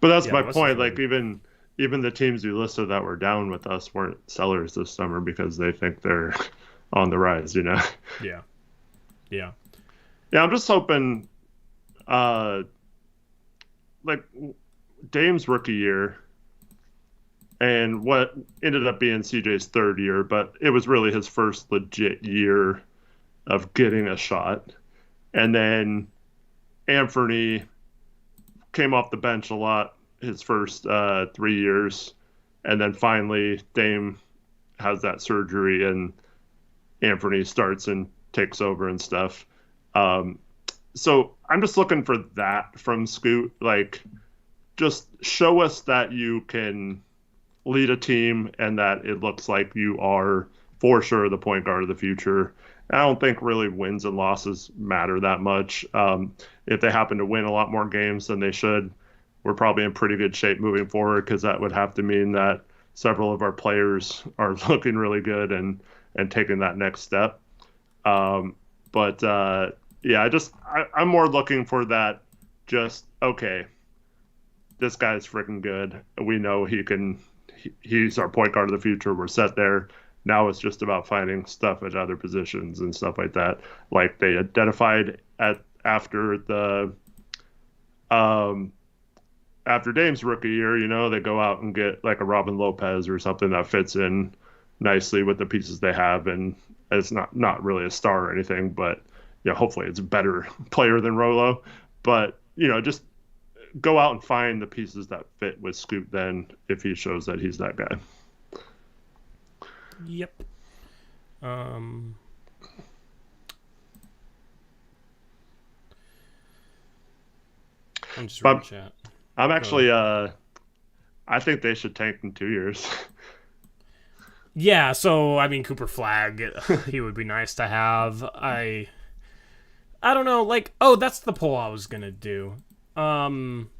But that's my point. Like even the teams you listed that were down with us weren't sellers this summer because they think they're on the rise, you know? Yeah. Yeah. Yeah, I'm just hoping like Dame's rookie year and what ended up being CJ's third year, but it was really his first legit year of getting a shot. And then Anthony came off the bench a lot his first 3 years. And then finally Dame has that surgery and Anthony starts and takes over and stuff. So I'm just looking for that from Scoot. Like, just show us that you can lead a team and that it looks like you are for sure the point guard of the future. I don't think really wins and losses matter that much. If they happen to win a lot more games than they should, we're probably in pretty good shape moving forward because that would have to mean that several of our players are looking really good and taking that next step. Yeah, I'm more looking for that. Just okay, this guy's freaking good. We know he's our point guard of the future. We're set there. Now it's just about finding stuff at other positions and stuff like that. Like they identified after Dame's rookie year, you know, they go out and get like a Robin Lopez or something that fits in nicely with the pieces they have, and it's not really a star or anything, but you know, hopefully it's a better player than Rolo. But you know, just go out and find the pieces that fit with Scoot then if he shows that he's that guy. Yep. I'm just reading chat. I'm actually I think they should tank in 2 years. Yeah, so I mean Cooper Flag, he would be nice to have. I don't know, like, that's the poll I was gonna do. What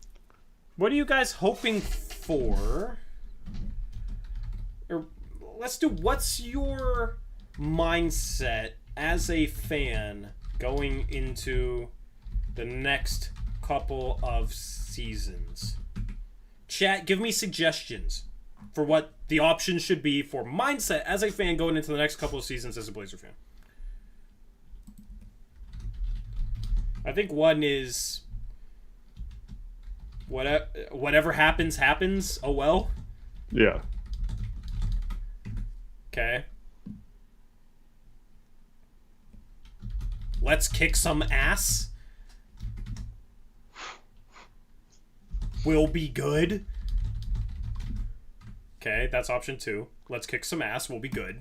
are you guys hoping for? Or let's do, what's your mindset as a fan going into the next couple of seasons? Chat, give me suggestions for what the options should be for mindset as a fan going into the next couple of seasons as a Blazer fan. I think one is whatever happens. Oh well. Yeah. Okay. Let's kick some ass. We'll be good. Okay, that's option 2. Let's kick some ass. We'll be good.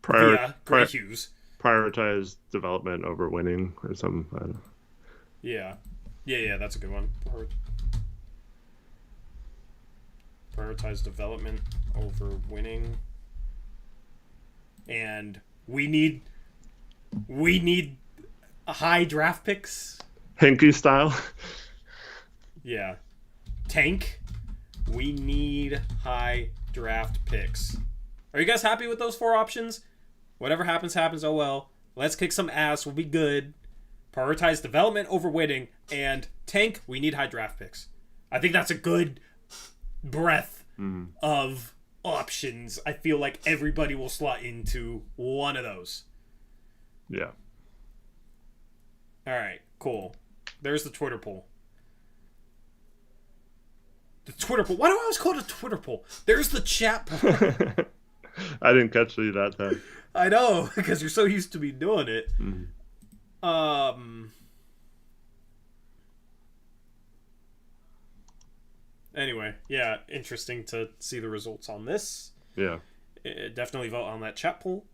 Greg Hughes. Prioritize development over winning or something. I don't know. Yeah, that's a good one. Prioritize development over winning. And we need high draft picks. Hinkie style. Yeah. Tank. We need high draft picks. Are you guys happy with those 4 options? Whatever happens, happens. Oh well. Let's kick some ass. We'll be good. Prioritize development over winning. And tank. We need high draft picks. I think that's a good breadth of options. I feel like everybody will slot into one of those. Yeah. All right. Cool. There's the Twitter poll. The Twitter poll. Why do I always call it a Twitter poll? There's the chat poll. I didn't catch you that time. I know, because you're so used to me doing it. Anyway, yeah, interesting to see the results on this. Yeah. Definitely vote on that chat poll.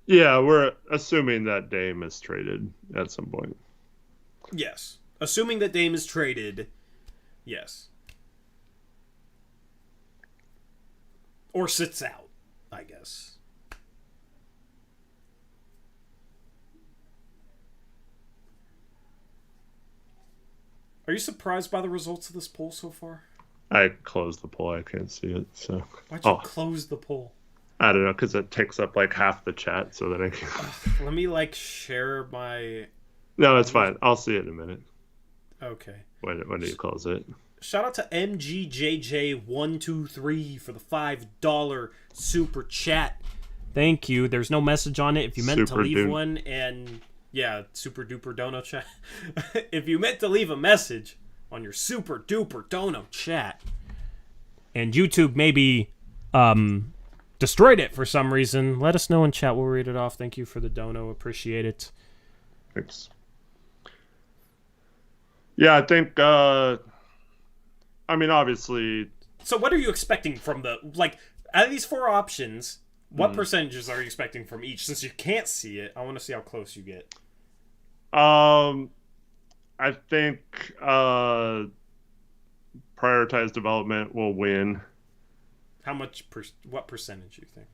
Yeah, we're assuming that Dame is traded at some point. Yes. Assuming that Dame is traded, yes. Or sits out, I guess. Are you surprised by the results of this poll so far? I closed the poll. I can't see it. So Why'd you close the poll? I don't know, because it takes up like half the chat, so that I can. Let me share my. No, it's fine. I'll see it in a minute. Okay. When do you close it? Shout out to MGJJ123 for the $5 super chat. Thank you. There's no message on it. If you meant to leave one, and yeah, super duper dono chat. If you meant to leave a message on your super duper dono chat, and YouTube maybe destroyed it for some reason, let us know in chat. We'll read it off. Thank you for the dono. Appreciate it. Thanks. Yeah, I think. I mean, obviously. So, what are you expecting from the out of these 4 options? What percentages are you expecting from each? Since you can't see it, I want to see how close you get. I think prioritized development will win. How much? What percentage you think?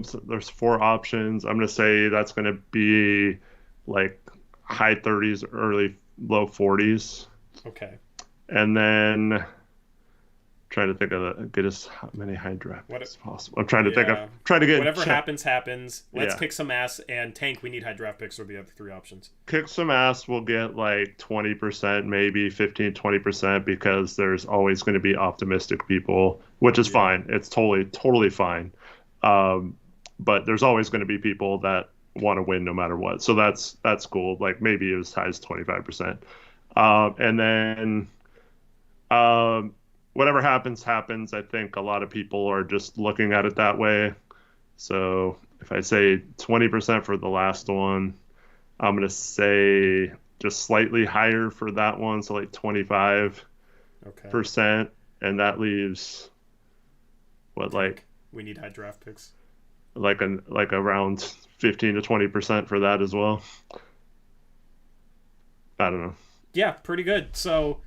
So there's 4 options. I'm gonna say that's gonna be like high 30s, low 40s. Okay. And then trying to think of get as many high draft picks as possible. I'm trying to think of trying to get whatever happens. Let's kick some ass, and tank. We need high draft picks, or the other 3 options. Kick some ass. We'll get like 20%, maybe 15-20%, because there's always going to be optimistic people, which is fine. It's totally fine. But there's always going to be people that want to win no matter what. So that's cool. Like maybe as high as 25%. And then whatever happens. I think a lot of people are just looking at it that way. So if I say 20% for the last one, I'm going to say just slightly higher for that one. So like 25%. Okay. And that leaves what, like, we need high draft picks. Like around 15 to 20% for that as well. I don't know. Yeah, pretty good. So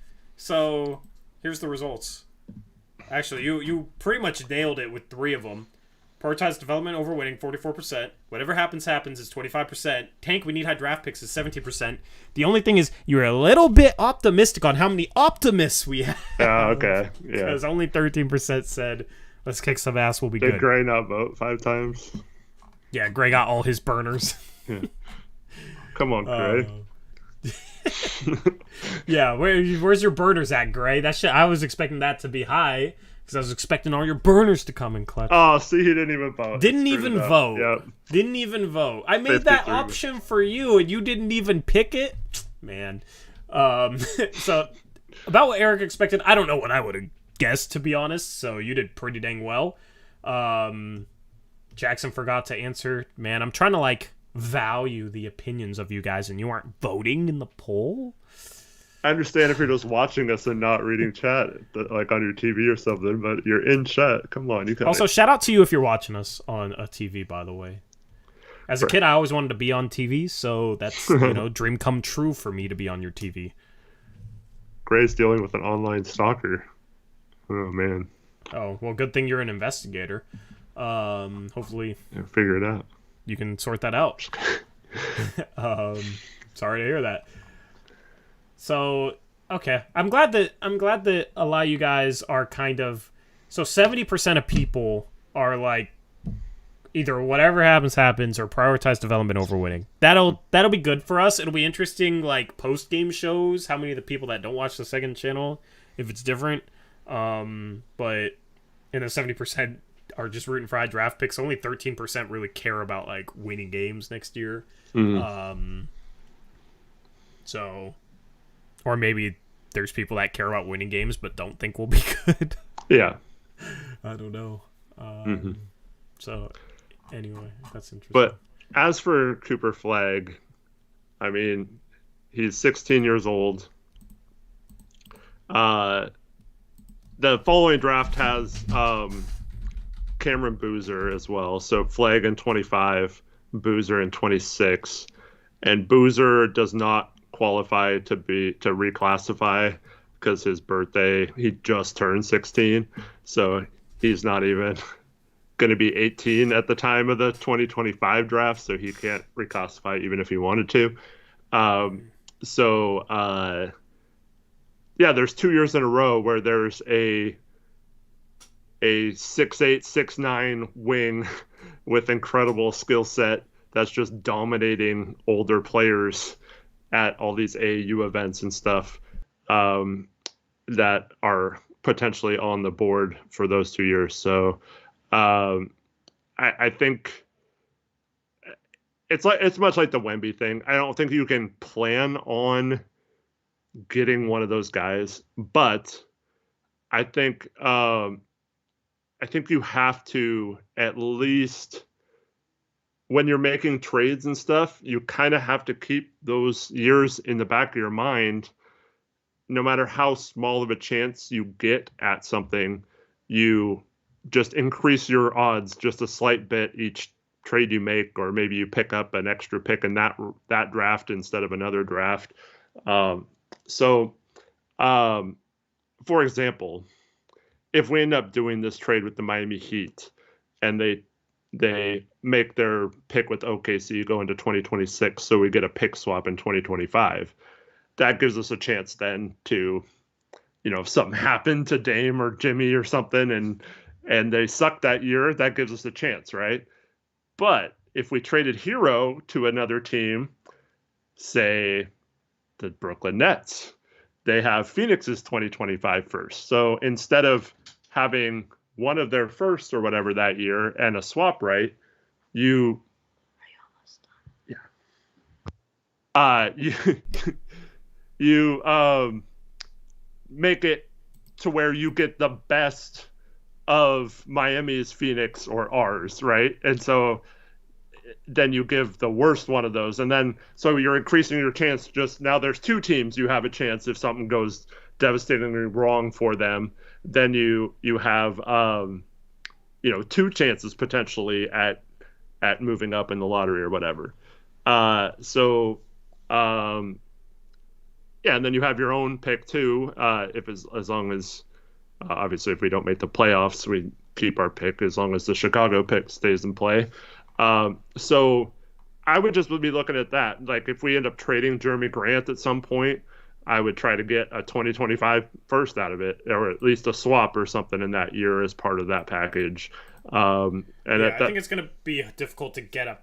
here's the results. Actually, you pretty much nailed it with 3 of them. Prioritized development over winning, 44%. Whatever happens is 25%. Tank, we need high draft picks, is 17%. The only thing is you're a little bit optimistic on how many optimists we have. Okay. Yeah. Because only 13% said, let's kick some ass, we'll be good. Did Gray not vote 5 times? Yeah, Gray got all his burners. Yeah. Come on, Gray. Yeah, where's your burners at, Gray? That shit, I was expecting that to be high because I was expecting all your burners to come in clutch. Oh, see, he didn't even vote. Didn't even vote. Yep. Didn't even vote. I made that option for you, and you didn't even pick it, man. So about what Eric expected, I don't know what I would have guessed, to be honest. So you did pretty dang well. Jackson forgot to answer. Man, I'm trying to value the opinions of you guys, and you aren't voting in the poll. I understand if you're just watching us and not reading chat, like on your TV or something, but you're in chat. Come on, you can. Also, shout out to you if you're watching us on a TV, by the way. As a kid, I always wanted to be on TV, so that's dream come true for me to be on your TV. Gray's dealing with an online stalker. Oh man. Oh well, good thing you're an investigator. Hopefully, figure it out. You can sort that out. Sorry to hear that. So, okay. I'm glad that a lot of you guys are kind of, so 70% of people are like either whatever happens or prioritize development over winning. That'll be good for us. It'll be interesting, like post-game shows, how many of the people that don't watch the second channel, if it's different. But in the 70% are just rooting for high draft picks. Only 13% really care about like winning games next year. Mm-hmm. So, or maybe there's people that care about winning games but don't think we'll be good. Yeah, I don't know. So, anyway, that's interesting. But as for Cooper Flagg, I mean, he's 16 years old. The following draft has Cameron Boozer as well. So Flag in 25, Boozer in 26, and Boozer does not qualify to reclassify because his birthday, he just turned 16, so he's not even going to be 18 at the time of the 2025 draft, so he can't reclassify even if he wanted to. Yeah, there's 2 years in a row where there's a 6'8", 6'9" wing with incredible skill set that's just dominating older players at all these AAU events and stuff, that are potentially on the board for those 2 years. So I think it's much like the Wemby thing. I don't think you can plan on getting one of those guys, but I think you have to, at least when you're making trades and stuff, you kind of have to keep those years in the back of your mind. No matter how small of a chance you get at something, you just increase your odds just a slight bit each trade you make, or maybe you pick up an extra pick in that draft instead of another draft. For example, if we end up doing this trade with the Miami Heat and they make their pick with OKC go into 2026, so we get a pick swap in 2025, that gives us a chance then to, if something happened to Dame or Jimmy or something and they suck that year, that gives us a chance, right? But if we traded Hero to another team, say the Brooklyn Nets, they have Phoenix's 2025 first. So instead of having one of their first or whatever that year and a swap right, you make it to where you get the best of Miami's, Phoenix, or ours, right? And so then you give the worst one of those, and then so you're increasing your chance. Just now there's two teams you have a chance if something goes devastatingly wrong for them. Then you have two chances potentially at moving up in the lottery or whatever. And then you have your own pick too. As long as obviously if we don't make the playoffs, we keep our pick as long as the Chicago pick stays in play. So I would just be looking at that. Like if we end up trading Jeremy Grant at some point, I would try to get a 2025 first out of it, or at least a swap or something in that year as part of that package. I think it's going to be difficult to get a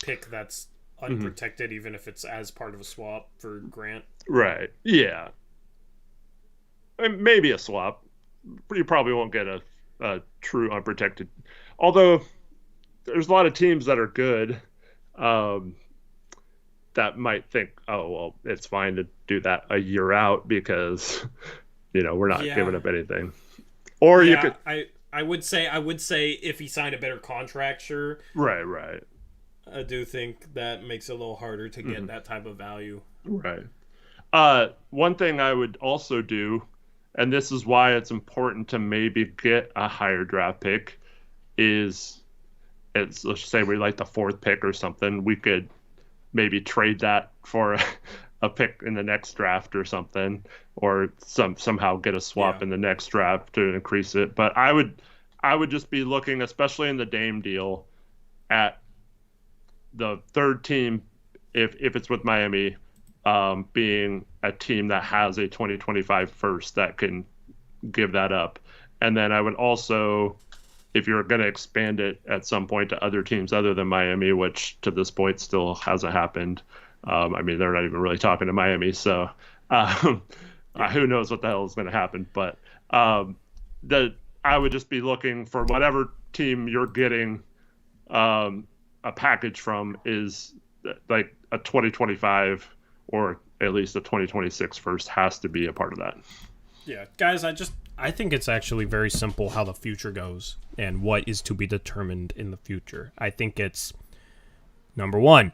pick that's unprotected, even if it's as part of a swap for Grant. Right. Yeah. Maybe a swap. You probably won't get a true unprotected. Although there's a lot of teams that are good that might think, oh, well, it's fine to do that a year out because, we're not giving up anything. Or you could... I would say if he signed a better contract, sure. Right. I do think that makes it a little harder to get that type of value. Right. One thing I would also do, and this is why it's important to maybe get a higher draft pick, let's just say we like the fourth pick or something, we could maybe trade that for a pick in the next draft or something, or somehow get a swap in the next draft to increase it. But I would just be looking, especially in the Dame deal, at the third team, if it's with Miami, being a team that has a 2025 first that can give that up. And then I would also, if you're going to expand it at some point to other teams other than Miami, which to this point still hasn't happened. They're not even really talking to Miami, so who knows what the hell is going to happen. But I would just be looking for whatever team you're getting a package from is like a 2025 or at least a 2026 first has to be a part of that. Yeah, guys, I think it's actually very simple how the future goes and what is to be determined in the future. I think it's, number one,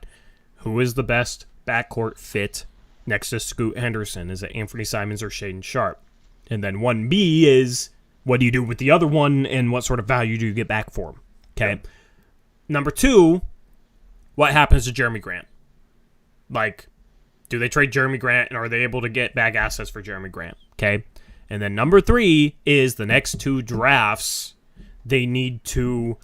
who is the best backcourt fit next to Scoot Henderson? Is it Anthony Simons or Shaden Sharp? And then 1B is, What do you do with the other one, and what sort of value do you get back for him? Okay. Yep. Number 2, what happens to Jeremy Grant? Like, do they trade Jeremy Grant, and are they able to get back assets for Jeremy Grant? Okay. And then number 3 is the next 2 drafts. They need to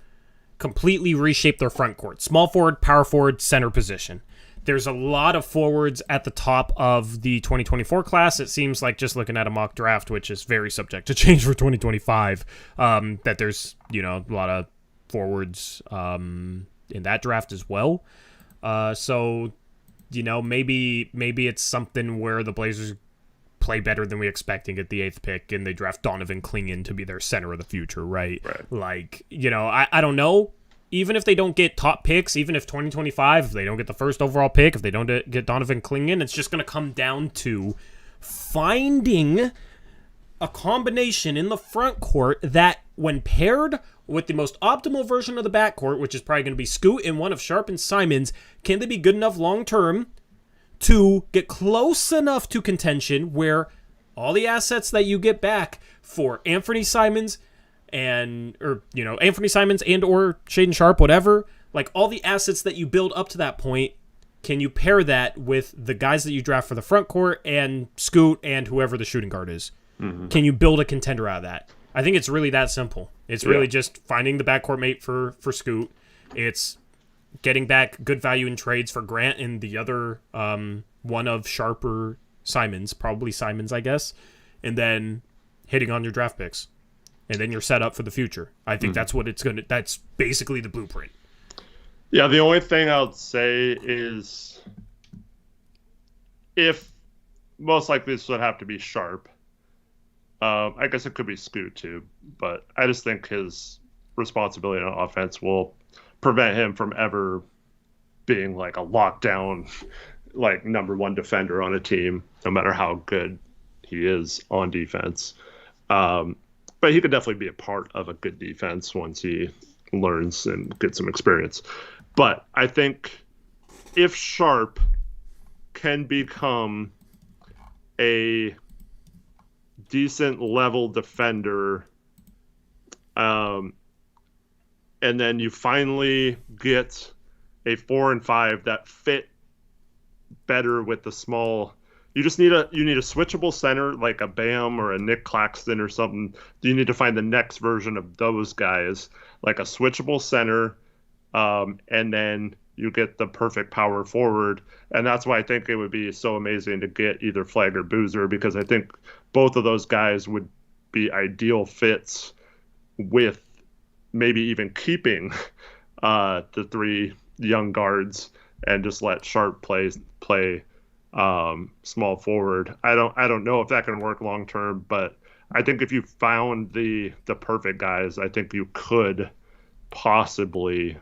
completely reshape their front court. Small forward, power forward, center position. There's a lot of forwards at the top of the 2024 class. It seems like, just looking at a mock draft, which is very subject to change for 2025, that there's, a lot of forwards in that draft as well. So, maybe it's something where the Blazers play better than we expect and get the 8th pick, and they draft Donovan Clingan to be their center of the future, right? Like, I don't know. Even if they don't get top picks, even if 2025, if they don't get the first overall pick, if they don't get Donovan Clingan, it's just going to come down to finding a combination in the front court that, when paired with the most optimal version of the backcourt, which is probably going to be Scoot and one of Sharp and Simons, can they be good enough long-term to get close enough to contention where all the assets that you get back for Anthony Simons and or Shaedon Sharpe, whatever, like all the assets that you build up to that point, can you pair that with the guys that you draft for the front court and Scoot and whoever the shooting guard is? Mm-hmm. Can you build a contender out of that? I think it's really that simple. It's really just finding the backcourt mate for Scoot. It's getting back good value in trades for Grant and the other one of Sharpe or Simons, probably Simons, I guess, and then hitting on your draft picks. And then you're set up for the future. I think that's what that's basically the blueprint. Yeah, the only thing I would say is, if most likely this would have to be Sharpe. I guess it could be Scoot too, but I just think his responsibility on offense will prevent him from ever being like a lockdown, like number 1 defender on a team, no matter how good he is on defense. But he could definitely be a part of a good defense once he learns and gets some experience. But I think if Sharpe can become a decent level defender, and then you finally get a 4 and 5 that fit better with the small. You need a switchable center like a Bam or a Nick Claxton or something. You need to find the next version of those guys, like a switchable center, and then you get the perfect power forward. And that's why I think it would be so amazing to get either Flagg or Boozer, because I think both of those guys would be ideal fits with maybe even keeping the 3 young guards and just let Sharpe play small forward. I don't know if that can work long term, but I think if you found the perfect guys, I think you could possibly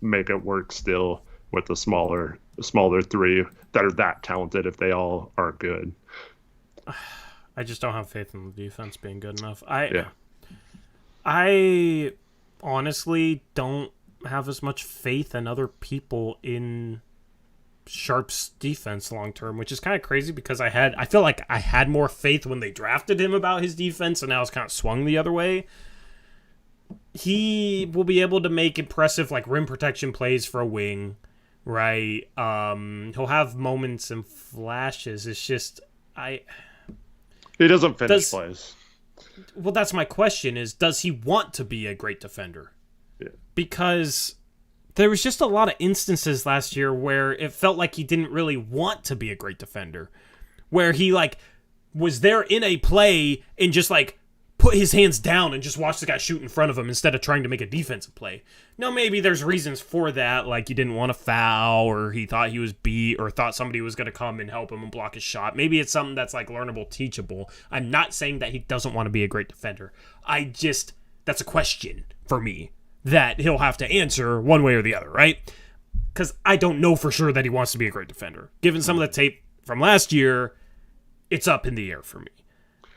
make it work still with the smaller 3 that are that talented if they all are good. I just don't have faith in the defense being good enough. I honestly don't have as much faith in other people in Sharpe's defense long term, which is kind of crazy because I feel like I had more faith when they drafted him about his defense, and now it's kind of swung the other way. He will be able to make impressive like rim protection plays for a wing, right? He'll have moments and flashes. It's just he doesn't finish plays. Well, that's my question: is does he want to be a great defender? Yeah. Because there was just a lot of instances last year where it felt like he didn't really want to be a great defender, where he like was there in a play and just like put his hands down and just watch the guy shoot in front of him instead of trying to make a defensive play. Now, maybe there's reasons for that, like he didn't want to foul, or he thought he was beat, or thought somebody was going to come and help him and block his shot. Maybe it's something that's like learnable, teachable. I'm not saying that he doesn't want to be a great defender. That's a question for me that he'll have to answer one way or the other, right? Because I don't know for sure that he wants to be a great defender. Given some of the tape from last year, it's up in the air for me.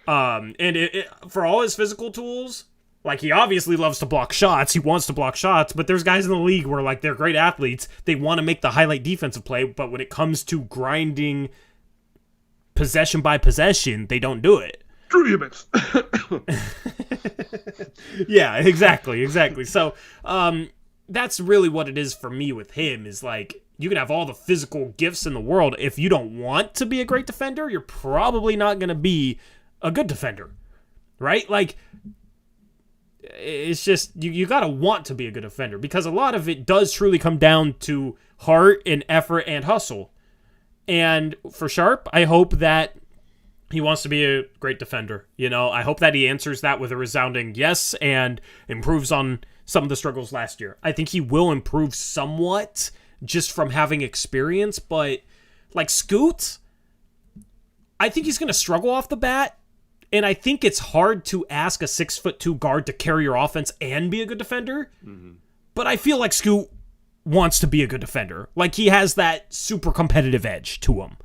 And for all his physical tools, like he obviously loves to block shots. He wants to block shots, but there's guys in the league where like they're great athletes. They want to make the highlight defensive play, but when it comes to grinding possession by possession, they don't do it. Screw you, Mix. Yeah, exactly. So, that's really what it is for me with him, is like, you can have all the physical gifts in the world. If you don't want to be a great defender, you're probably not going to be a good defender, right? Like, it's just, you got to want to be a good defender, because a lot of it does truly come down to heart and effort and hustle. And for Sharp, I hope that he wants to be a great defender. You know, I hope that he answers that with a resounding yes and improves on some of the struggles last year. I think he will improve somewhat just from having experience, but like Scoot, I think he's going to struggle off the bat. And I think it's hard to ask a 6'2" guard to carry your offense and be a good defender. Mm-hmm. But I feel like Scoot wants to be a good defender. Like, he has that super competitive edge to him.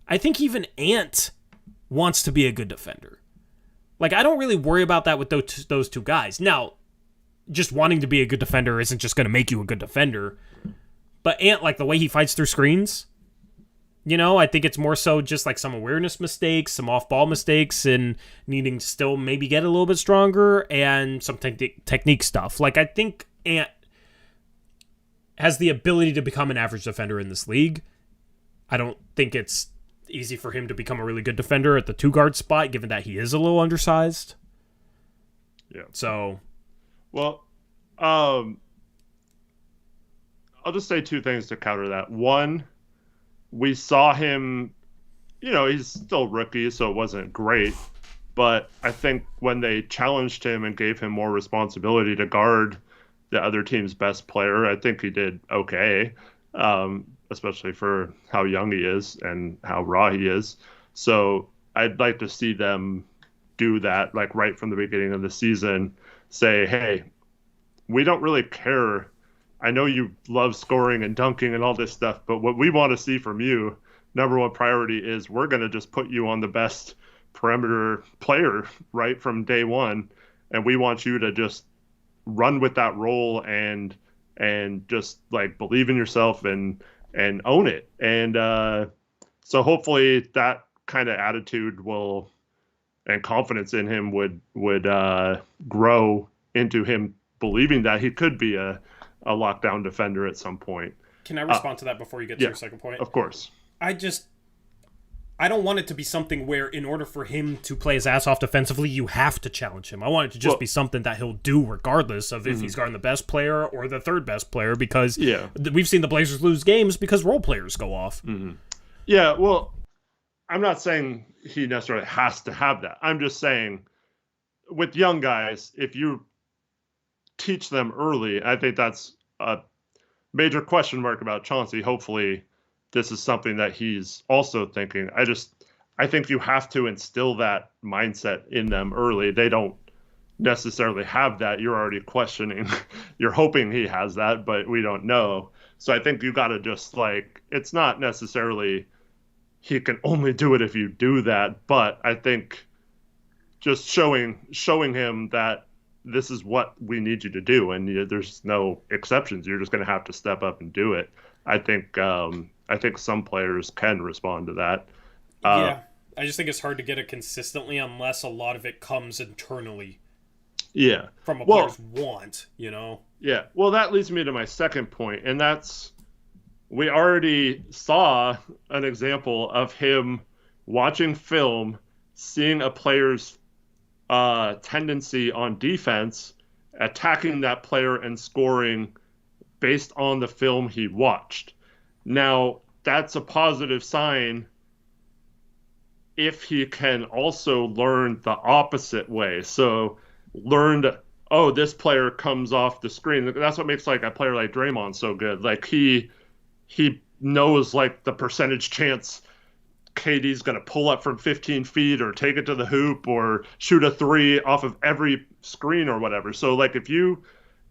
I think even Ant wants to be a good defender. Like, I don't really worry about that with those two guys. Now, just wanting to be a good defender isn't just going to make you a good defender. But Ant, like, the way he fights through screens, you know, I think it's more so just like some awareness mistakes, some off-ball mistakes, and needing to still maybe get a little bit stronger, and some technique stuff. Like, I think Ant has the ability to become an average defender in this league. I don't think it's easy for him to become a really good defender at the 2-guard spot, given that he is a little undersized. Yeah. So, well, I'll just say two things to counter that. One, we saw him, you know, he's still rookie, so it wasn't great. But I think when they challenged him and gave him more responsibility to guard the other team's best player, I think he did okay, especially for how young he is and how raw he is. So I'd like to see them do that, like right from the beginning of the season, say, hey, we don't really care. I know you love scoring and dunking and all this stuff, but what we want to see from you, number one priority, is we're going to just put you on the best perimeter player right from day one, and we want you to just run with that role and just like believe in yourself and own it. And so hopefully that kind of attitude will and confidence in him would grow into him believing that he could be a lockdown defender at some point. Can I respond to that before you get to your second point? Of course. I don't want it to be something where in order for him to play his ass off defensively, you have to challenge him. I want it to just be something that he'll do regardless of if he's guarding the best player or the third best player, because we've seen the Blazers lose games because role players go off. Mm-hmm. Yeah, well, I'm not saying he necessarily has to have that. I'm just saying with young guys, if you teach them early, I think that's a major question mark about Chauncey. Hopefully this is something that he's also thinking. I think you have to instill that mindset in them early. They don't necessarily have that. You're already questioning. You're hoping he has that, but we don't know. So I think you got to just like, it's not necessarily he can only do it if you do that, but I think just showing him that this is what we need you to do, and there's no exceptions. You're just going to have to step up and do it. I think some players can respond to that. Yeah, I just think it's hard to get it consistently unless a lot of it comes internally. Yeah, from a player's want, you know. Yeah, well, that leads me to my second point, and that's we already saw an example of him watching film, seeing a player's tendency on defense, attacking that player and scoring based on the film he watched. Now, that's a positive sign if he can also learn the opposite way. So learn to, oh, this player comes off the screen. That's what makes like a player like Draymond so good. Like he knows like the percentage chance KD's going to pull up from 15 feet or take it to the hoop or shoot a three off of every screen or whatever. So like if you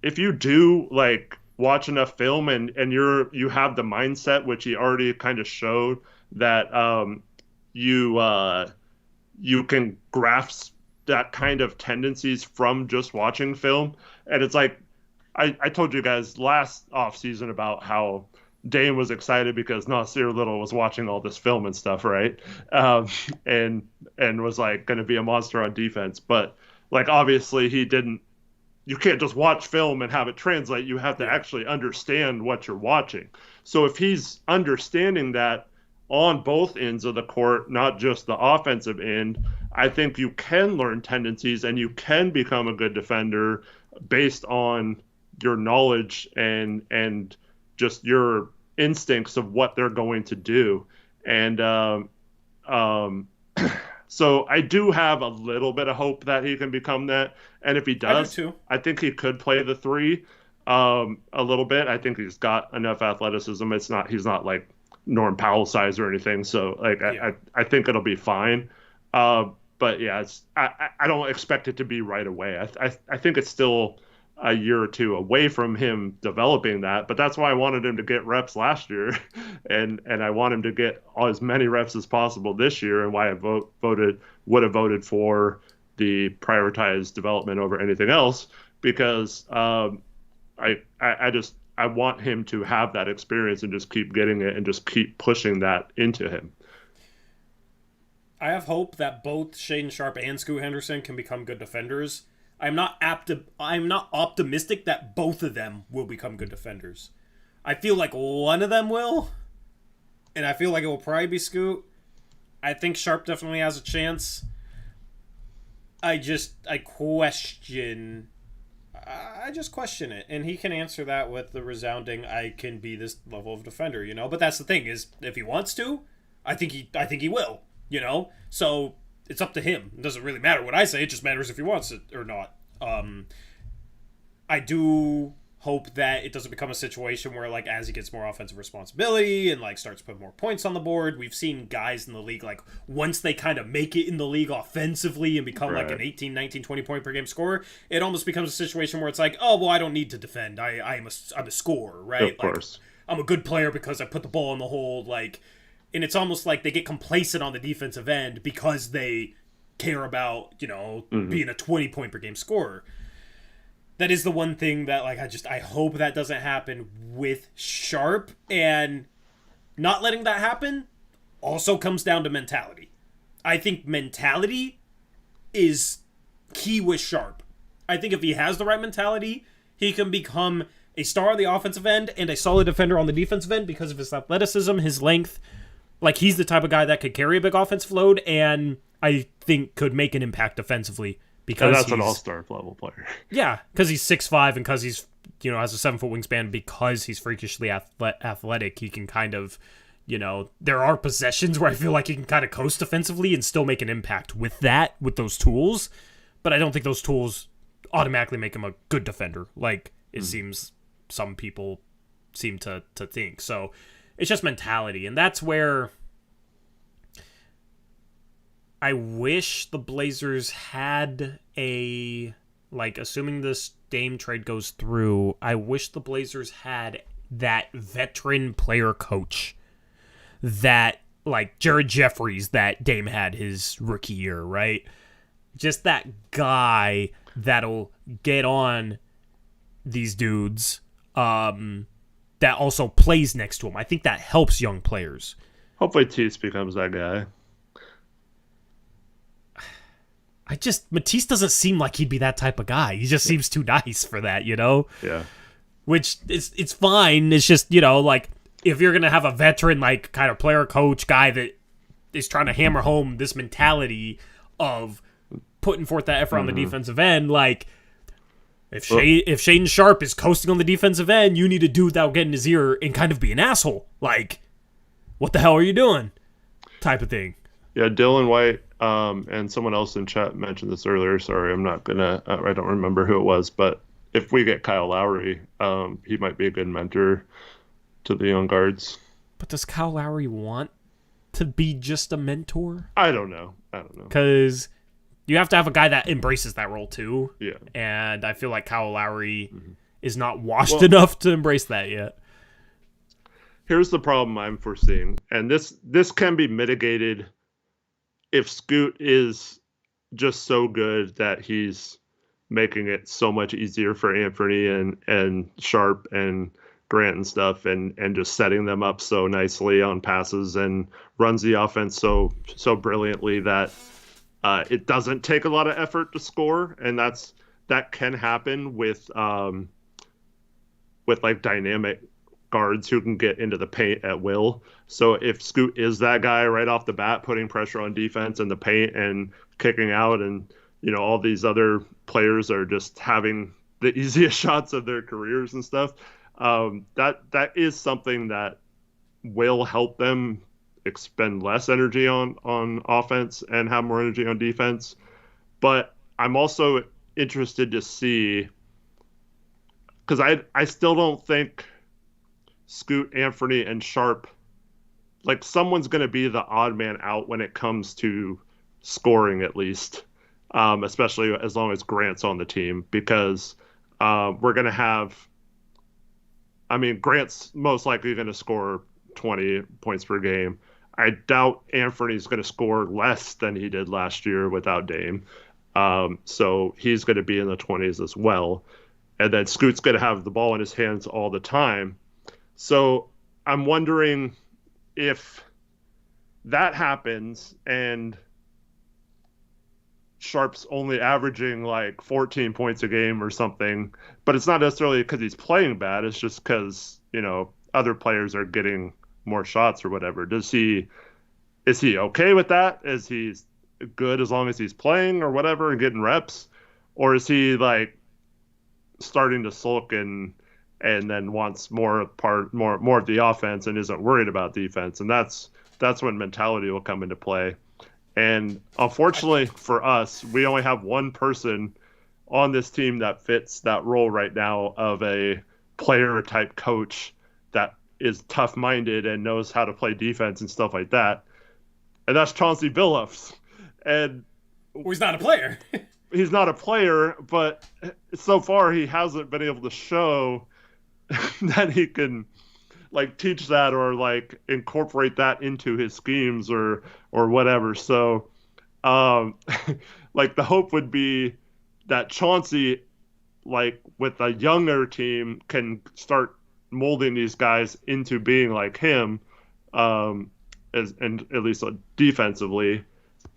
do like watch enough film and you have the mindset, which he already kind of showed, that you can grasp that kind of tendencies from just watching film. And it's like I told you guys last offseason about how Dane was excited because Nasir Little was watching all this film and stuff, right? And and was like going to be a monster on defense. But like obviously he didn't. You can't just watch film and have it translate. You have to actually understand what you're watching. So if he's understanding that on both ends of the court, not just the offensive end, I think you can learn tendencies and you can become a good defender based on your knowledge and just your instincts of what they're going to do. And so I do have a little bit of hope that he can become that. And if he does, I think he could play the three a little bit. I think he's got enough athleticism. He's not like Norm Powell size or anything. So like I think it'll be fine. But yeah, I don't expect it to be right away. I think it's still a year or two away from him developing that, but that's why I wanted him to get reps last year, and I want him to get as many reps as possible this year, and why I would have voted for the prioritized development over anything else, because I want him to have that experience and just keep getting it and just keep pushing that into him. I have hope that both Shaedon Sharpe and Scoot Henderson can become good defenders. I'm not optimistic that both of them will become good defenders. I feel like one of them will, and I feel like it will probably be Scoot. I think Sharpe definitely has a chance. I just question it, and he can answer that with the resounding "I can be this level of defender," you know. But that's the thing, is if he wants to, I think he will, you know. So it's up to him. It doesn't really matter what I say. It just matters if he wants it or not. I do hope that it doesn't become a situation where, like, as he gets more offensive responsibility and, like, starts to put more points on the board, we've seen guys in the league, like, once they kind of make it in the league offensively and become, like, an 18, 19, 20 point per game scorer, it almost becomes a situation where it's like, oh, well, I don't need to defend. I'm a scorer, right? Of course. Like, I'm a good player because I put the ball in the hole, like, and it's almost like they get complacent on the defensive end because they care about, you know, being a 20 point per game scorer. That is the one thing that, like, I hope that doesn't happen with Sharpe, and not letting that happen also comes down to mentality. I think mentality is key with Sharpe. I think if he has the right mentality, he can become a star on the offensive end and a solid defender on the defensive end because of his athleticism, his length. Like, he's the type of guy that could carry a big offensive load and I think could make an impact defensively. Because that's an all-star level player. Yeah, because he's 6'5", and because he's, you know, has a 7-foot wingspan, because he's freakishly athletic, he can kind of, you know, there are possessions where I feel like he can kind of coast defensively and still make an impact with those tools. But I don't think those tools automatically make him a good defender, like it seems some people seem to think. So it's just mentality, and that's where I wish the Blazers had assuming this Dame trade goes through, I wish the Blazers had that veteran player coach that, like Jared Jeffries, that Dame had his rookie year, right? Just that guy that'll get on these dudes that also plays next to him. I think that helps young players. Hopefully Tease becomes that guy. Matisse doesn't seem like he'd be that type of guy. He just seems too nice for that, you know? Yeah. Which, it's fine. It's just, you know, like, if you're going to have a veteran, like, kind of player coach guy that is trying to hammer home this mentality of putting forth that effort on the defensive end, like, if Shaedon Sharpe is coasting on the defensive end, you need a dude that'll get in his ear and kind of be an asshole. Like, what the hell are you doing? Type of thing. Yeah, Dylan White and someone else in chat mentioned this earlier. Sorry, I'm not gonna. I don't remember who it was, but if we get Kyle Lowry, he might be a good mentor to the young guards. But does Kyle Lowry want to be just a mentor? I don't know. Because you have to have a guy that embraces that role too. Yeah. And I feel like Kyle Lowry is not washed enough to embrace that yet. Here's the problem I'm foreseeing, and this can be mitigated if Scoot is just so good that he's making it so much easier for Anthony and Sharpe and Grant and stuff, and just setting them up so nicely on passes and runs the offense so brilliantly that It doesn't take a lot of effort to score, and that can happen with like dynamic guards who can get into the paint at will. So if Scoot is that guy right off the bat, putting pressure on defense in the paint and kicking out, and all these other players are just having the easiest shots of their careers and stuff, that is something that will help them expend less energy on offense and have more energy on defense. But I'm also interested to see, because I still don't think Scoot, Anthony, and Sharp, like someone's going to be the odd man out when it comes to scoring, at least, especially as long as Grant's on the team, because we're going to have, I mean, Grant's most likely going to score 20 points per game. I doubt Anthony's going to score less than he did last year without Dame. So he's going to be in the 20s as well. And then Scoot's going to have the ball in his hands all the time. So I'm wondering if that happens and Sharp's only averaging like 14 points a game or something, but it's not necessarily because he's playing bad. It's just because, other players are getting more shots or whatever. Is he okay with that? Is he good as long as he's playing or whatever and getting reps? Or is he like starting to sulk and then wants more of the offense and isn't worried about defense? And that's when mentality will come into play. And unfortunately for us, we only have one person on this team that fits that role right now of a player type coach that is tough-minded and knows how to play defense and stuff like that. And that's Chauncey Billups. And he's not a player. He's not a player, but so far he hasn't been able to show that he can like teach that or like incorporate that into his schemes or whatever. So like the hope would be that Chauncey, like with a younger team, can start molding these guys into being like him, and at least defensively.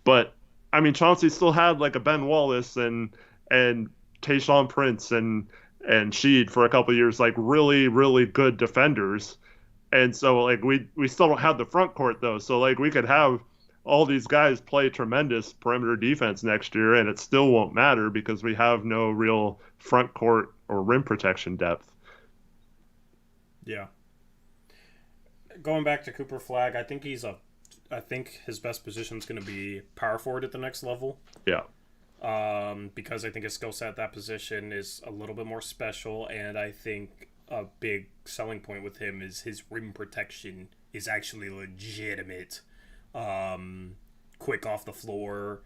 But I mean, Chauncey still had like a Ben Wallace and Tayshaun Prince and Sheed for a couple of years, like really, really good defenders. And so like we still don't have the front court though. So like we could have all these guys play tremendous perimeter defense next year and it still won't matter because we have no real front court or rim protection depth. Yeah. Going back to Cooper Flagg, I think his best position is going to be power forward at the next level. Yeah. Because I think his skill set at that position is a little bit more special, and I think a big selling point with him is his rim protection is actually legitimate. Quick off the floor,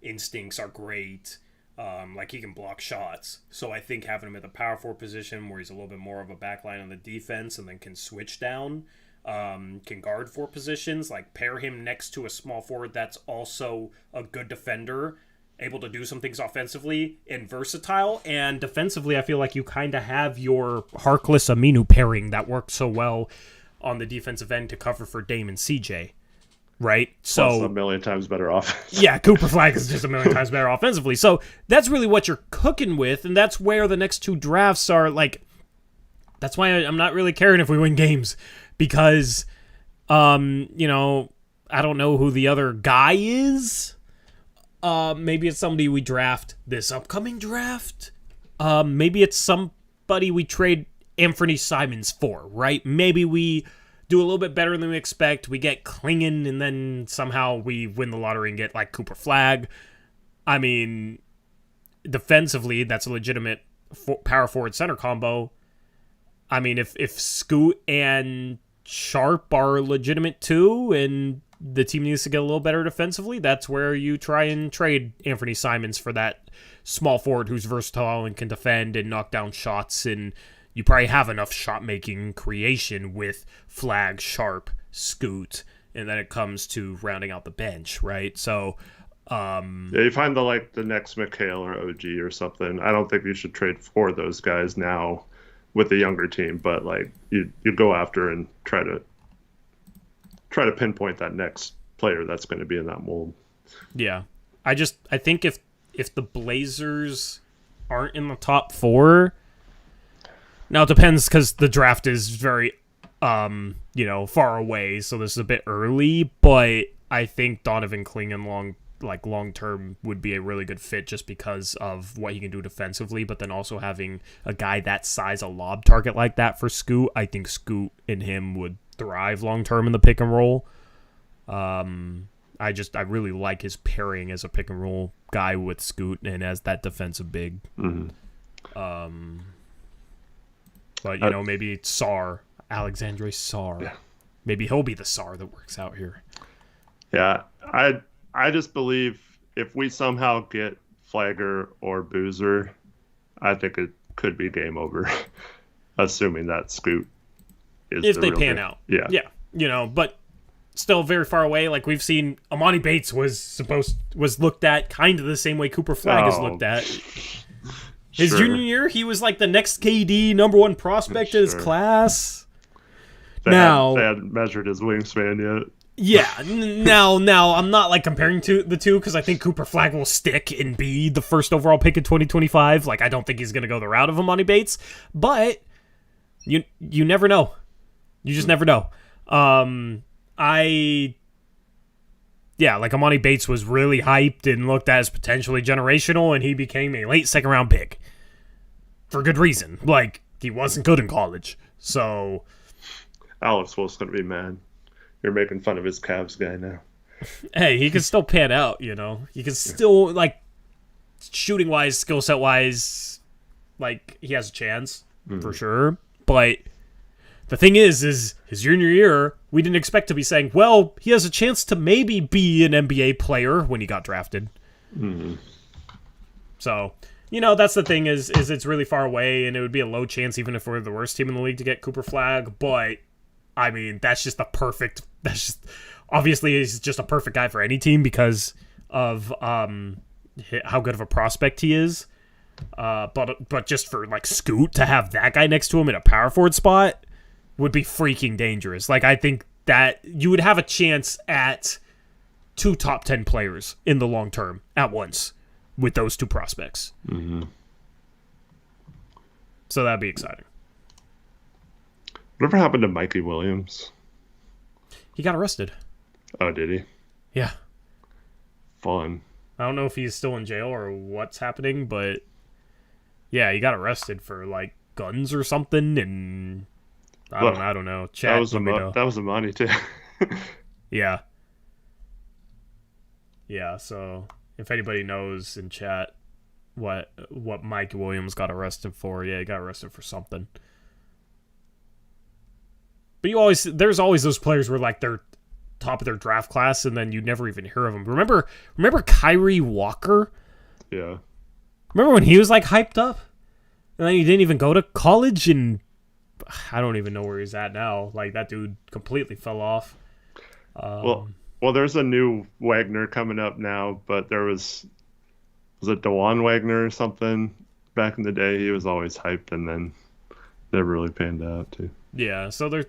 instincts are great. Like he can block shots. So I think having him at the power forward position where he's a little bit more of a backline on the defense and then can switch down, can guard four positions, like pair him next to a small forward that's also a good defender, able to do some things offensively and versatile. And defensively, I feel like you kind of have your Harkless Aminu pairing that works so well on the defensive end to cover for Dame and CJ. Right? So plus a million times better offense. Yeah, Cooper Flagg is just a million times better offensively. So that's really what you're cooking with, and that's where the next two drafts are like. That's why I'm not really caring if we win games because, I don't know who the other guy is. Maybe it's somebody we draft this upcoming draft. Maybe it's somebody we trade Anthony Simons for, right? Maybe we do a little bit better than we expect. We get Klingon, and then somehow we win the lottery and get, like, Cooper Flagg. I mean, defensively, that's a legitimate power forward center combo. I mean, if Scoot and Sharp are legitimate too, and the team needs to get a little better defensively, that's where you try and trade Anthony Simons for that small forward who's versatile and can defend and knock down shots, and you probably have enough shot-making creation with Flagg, Sharp, Scoot, and then it comes to rounding out the bench, right? So, yeah, you find the next McHale or OG or something. I don't think you should trade for those guys now with the younger team, but like you go after and try to pinpoint that next player that's going to be in that mold. Yeah. I think if the Blazers aren't in the top 4, now it depends because the draft is very far away, so this is a bit early, but I think Donovan Clingan long term would be a really good fit just because of what he can do defensively, but then also having a guy that size, a lob target like that for Scoot, I think Scoot and him would thrive long term in the pick and roll. I really like his pairing as a pick and roll guy with Scoot and as that defensive big. Mm-hmm. But maybe Sarr, Alexandre Sarr. Yeah. Maybe he'll be the Sarr that works out here. Yeah, I just believe if we somehow get Flagger or Boozer, I think it could be game over, assuming that Scoot is if the they real pan thing. out. Yeah, But still very far away. Like we've seen, Amani Bates was looked at kind of the same way Cooper Flagg is looked at. His junior year, he was like the next KD #1 prospect in his class. They hadn't measured his wingspan yet. Yeah, now I'm not like comparing the two because I think Cooper Flagg will stick and be the first overall pick in 2025. Like I don't think he's gonna go the route of Amani Bates, but you never know. You just never know. Like Amani Bates was really hyped and looked at as potentially generational, and he became a late second round pick for good reason. Like he wasn't good in college, so Alex Wolf's gonna be mad. You're making fun of his Cavs guy now. Hey, he can still pan out, He can still, like, shooting-wise, skill set-wise, like, he has a chance, for sure. But the thing is his junior year, we didn't expect to be saying, well, he has a chance to maybe be an NBA player when he got drafted. Mm-hmm. So, that's the thing is it's really far away, and it would be a low chance even if we're the worst team in the league to get Cooper Flagg, but I mean, obviously he's just a perfect guy for any team because of how good of a prospect he is. But just for like Scoot to have that guy next to him in a power forward spot would be freaking dangerous. Like I think that you would have a chance at 2 top 10 players in the long term at once with those 2 prospects. Mm-hmm. So that'd be exciting. Whatever happened to Mikey Williams? He got arrested. Oh, did he? Yeah. Fun. I don't know if he's still in jail or what's happening, but yeah, he got arrested for like guns or something, and I don't know. Chat, that was the money too. Yeah. Yeah. So if anybody knows in chat what Mike Williams got arrested for, yeah, he got arrested for something. But there's always those players where like they're top of their draft class and then you never even hear of them. Remember Kyrie Walker? Yeah. Remember when he was like hyped up? And then he didn't even go to college, and I don't even know where he's at now. Like that dude completely fell off. Well, there's a new Wagner coming up now, but was it Dewan Wagner or something back in the day? He was always hyped and then never really panned out too. Yeah, so there's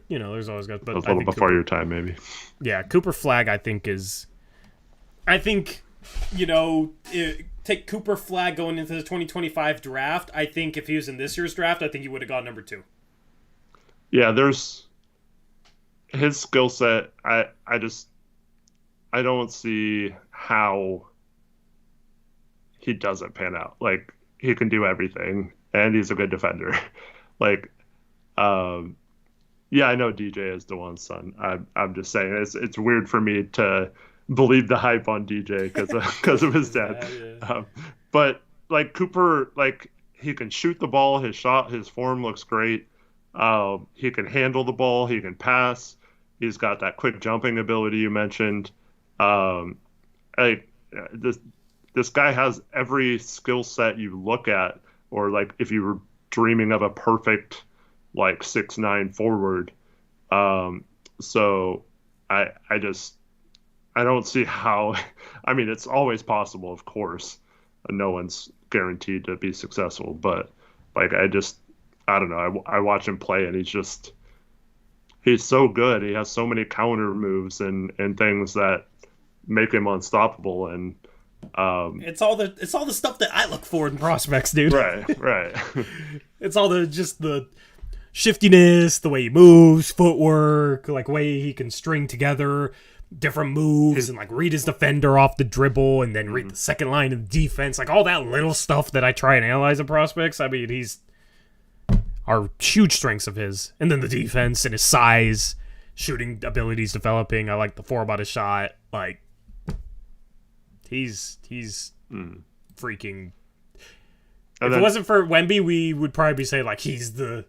always guys, but a little before your time, maybe. Yeah, Cooper Flagg, take Cooper Flagg going into the 2025 draft. I think if he was in this year's draft, I think he would have gone number 2. Yeah, there's his skill set. I don't see how he doesn't pan out. Like he can do everything, and he's a good defender. Like, yeah, I know DJ is Dewan's son. I'm just saying it's weird for me to believe the hype on DJ because of his dad. Yeah. But like Cooper, like he can shoot the ball. His form looks great. He can handle the ball. He can pass. He's got that quick jumping ability you mentioned. This guy has every skill set you look at, or like if you were dreaming of a perfect like 6'9" forward. So I don't see how. I mean, it's always possible, of course. No one's guaranteed to be successful, but like I don't know. I watch him play, and he's so good. He has so many counter moves and things that make him unstoppable. And It's all the stuff that I look for in prospects, dude. Right. It's all the shiftiness, the way he moves, footwork, like way he can string together different moves and like read his defender off the dribble and then read the second line of defense, like all that little stuff that I try and analyze in prospects. I mean, he's are huge strengths of his, and then the defense and his size, shooting abilities developing. I like the 4 about his shot. Like he's freaking. If it wasn't for Wemby, we would probably say like he's the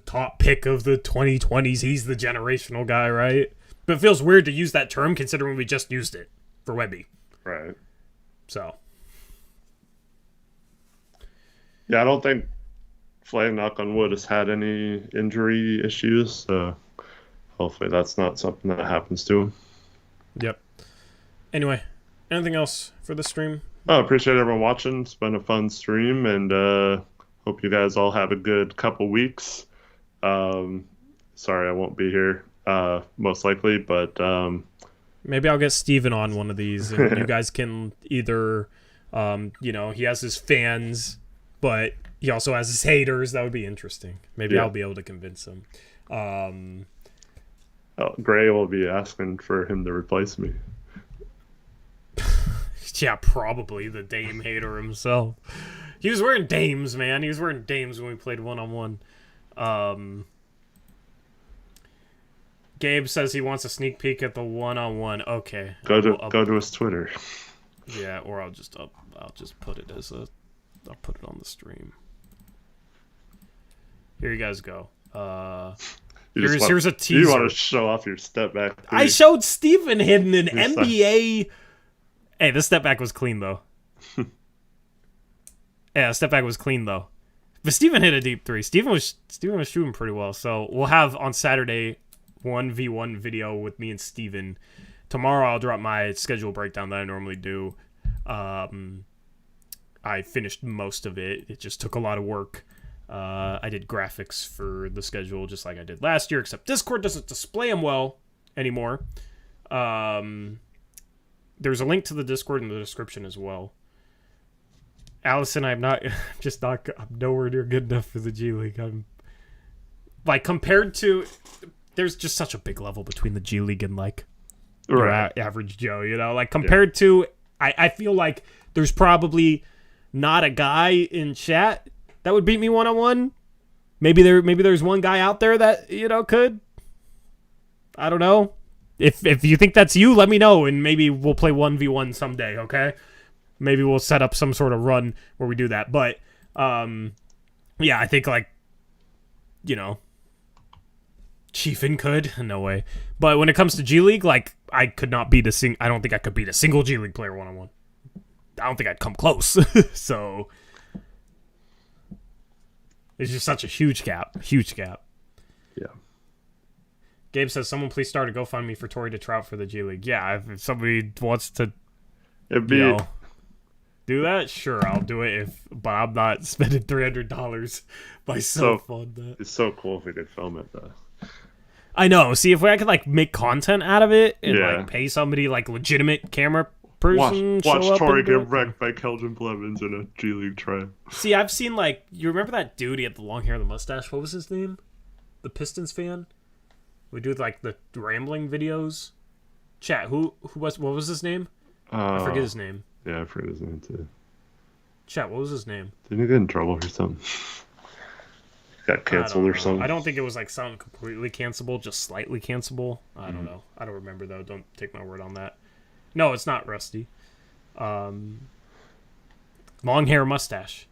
top pick of the 2020s. He's the generational guy, right? But it feels weird to use that term considering we just used it for Wemby. Right. So. Yeah, I don't think Flame, knock on wood, has had any injury issues. So hopefully that's not something that happens to him. Yep. Anyway, anything else for the stream? I appreciate everyone watching. It's been a fun stream, and hope you guys all have a good couple weeks. Sorry I won't be here. Most likely, but maybe I'll get Steven on one of these, and you guys can either, he has his fans, but he also has his haters. That would be interesting. Maybe I'll be able to convince him. Gray will be asking for him to replace me. Yeah, probably the Dame hater himself. He was wearing Dames, man. He was wearing Dames when we played 1-on-1. Gabe says he wants a sneak peek at the 1-on-1. Okay. Go to his Twitter. Yeah, or I'll just put it I'll put it on the stream. Here you guys go. Here's a teaser. You want to show off your step back? I showed Steven hitting an NBA. Hey, this step back was clean though. Yeah, step back was clean though. But Steven hit a deep 3. Steven was shooting pretty well. So we'll have on Saturday 1v1 video with me and Steven. Tomorrow I'll drop my schedule breakdown that I normally do. I finished most of it. It just took a lot of work. I did graphics for the schedule just like I did last year, except Discord doesn't display them well anymore. There's a link to the Discord in the description as well. Allison, I'm nowhere near good enough for the G League. I'm like, compared to, there's just such a big level between the G League and like average Joe, like compared to, I feel like there's probably not a guy in chat that would beat me 1-on-1. Maybe there's one guy out there that, could. I don't know. If you think that's you, let me know, and maybe we'll play 1v1 someday, okay? Maybe we'll set up some sort of run where we do that. But, yeah, I think, like, Chiefin could. No way. But when it comes to G League, like, I could not beat I don't think I could beat a single G League player 1-on-1. I don't think I'd come close. So, it's just such a huge gap. Huge gap. Yeah. Gabe says, someone please start a GoFundMe for Torrey to Trout for the G League. Yeah, if somebody wants to do that, sure, I'll do it. But I'm not spending $300 myself on that. It's so cool if we could film it, though. I know. See, if I could like make content out of it and like pay somebody like legitimate camera person, watch Torrey get wrecked by Keldon Blevins in a G League try. See, I've seen like, you remember that dude? He had the long hair and the mustache. What was his name? The Pistons fan. We do like the rambling videos. Chat. What was his name? I forget his name. Yeah, I forget his name too. Chat. What was his name? Didn't he get in trouble for something? Got canceled or something. I don't think it was like something completely cancelable, just slightly cancelable. I don't know. I don't remember though. Don't take my word on that. No, it's not Rusty. Long hair, mustache.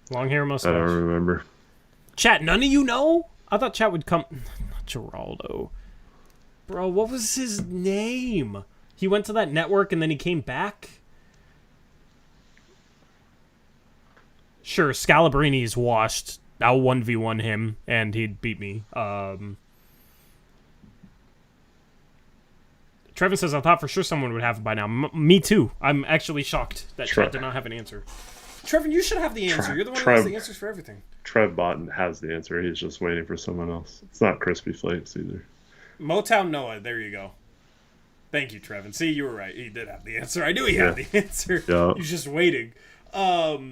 Long hair, mustache. I don't remember. Chat, none of you know? I thought chat would come. Not Geraldo. Bro, what was his name? He went to that network and then he came back? Sure, Scalabrini's washed. I'll 1v1 him, and he'd beat me. Trevin says, I thought for sure someone would have it by now. Me too. I'm actually shocked that chat did not have an answer. Trevin, you should have the answer. You're the one who has the answers for everything. Trev Bott has the answer. He's just waiting for someone else. It's not Crispy Flakes either. Motown Noah. There you go. Thank you, Trevin. See, you were right. He did have the answer. I knew he had the answer. Yeah. He was just waiting. Yeah,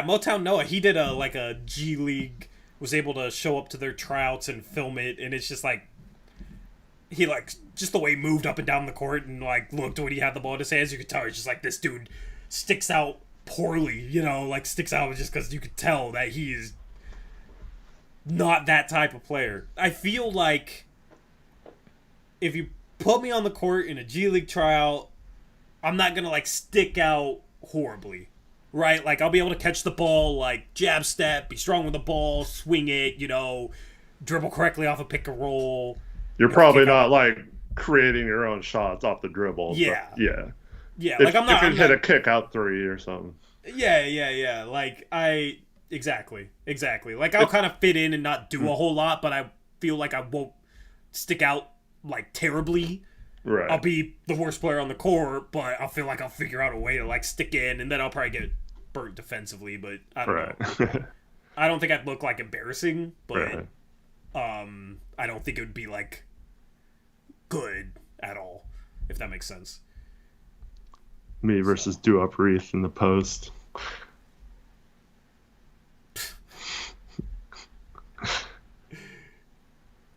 Motown Noah. He did a G League. Was able to show up to their tryouts and film it, and it's just like he just the way he moved up and down the court and looked when he had the ball in his hands. You could tell he's just like, this dude sticks out poorly, sticks out just because you could tell that he's not that type of player. I feel like if you put me on the court in a G League tryout, I'm not gonna stick out horribly. Right? I'll be able to catch the ball, jab step, be strong with the ball, swing it, dribble correctly off a pick and roll. You're probably not, creating your own shots off the dribble. Yeah. Yeah. Yeah, if you hit a kick out three or something. Yeah. Exactly. I'll kind of fit in and not do a whole lot, but I feel like I won't stick out, terribly. Right. I'll be the worst player on the court, but I'll feel like I'll figure out a way to stick in, and then I'll probably get burnt defensively. But I don't know. I don't think I'd look embarrassing, but I don't think it would be good at all, if that makes sense. Me versus Do Up Reef in the post.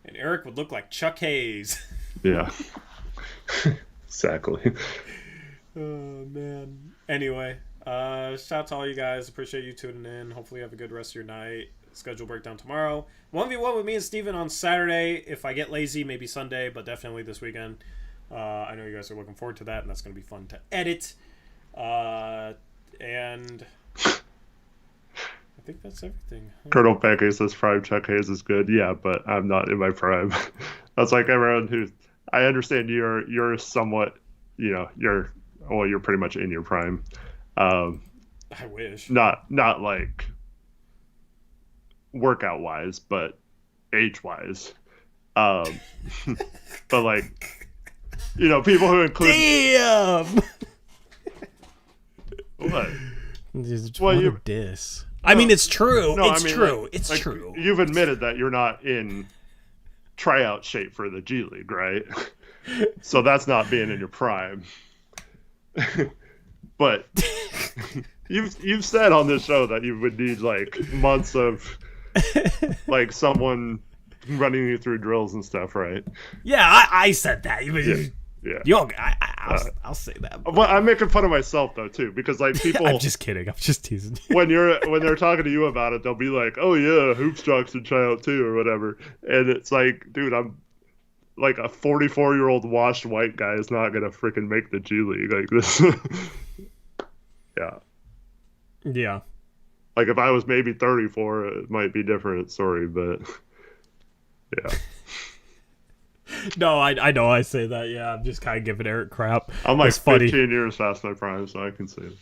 And Eric would look like Chuck Hayes. Yeah. Exactly. Oh, man. Anyway, shout out to all you guys. Appreciate you tuning in. Hopefully you have a good rest of your night. Schedule breakdown tomorrow. 1v1 with me and Steven on Saturday. If I get lazy, maybe Sunday, but definitely this weekend. I know you guys are looking forward to that, and that's going to be fun to edit. And I think that's everything. Colonel Becky says prime Chuck Hayes is good. Yeah, but I'm not in my prime. That's like everyone who... I understand you're somewhat, you're pretty much in your prime. I wish. Not workout wise, but age wise. But people who include. Damn. What? What a diss. I mean, it's true. No, it's true. It's true. You've admitted that you're not in tryout shape for the G League, right? So that's not being in your prime. But you've said on this show that you would need months of someone running you through drills and stuff, right? Yeah, I said that. Yeah. I'll say that. But I'm making fun of myself though too, because people. I'm just kidding. I'm just teasing. when they're talking to you about it, they'll be like, "Oh yeah, Hoops Jocks should try out too," or whatever. And it's dude, I'm a 44-year-old washed white guy is not gonna freaking make the G League like this. Yeah. Yeah. If I was maybe 34, it might be different story, but yeah. No, I know I say that. Yeah, I'm just kind of giving Eric crap. I'm 15 years past my prime, so I can say it.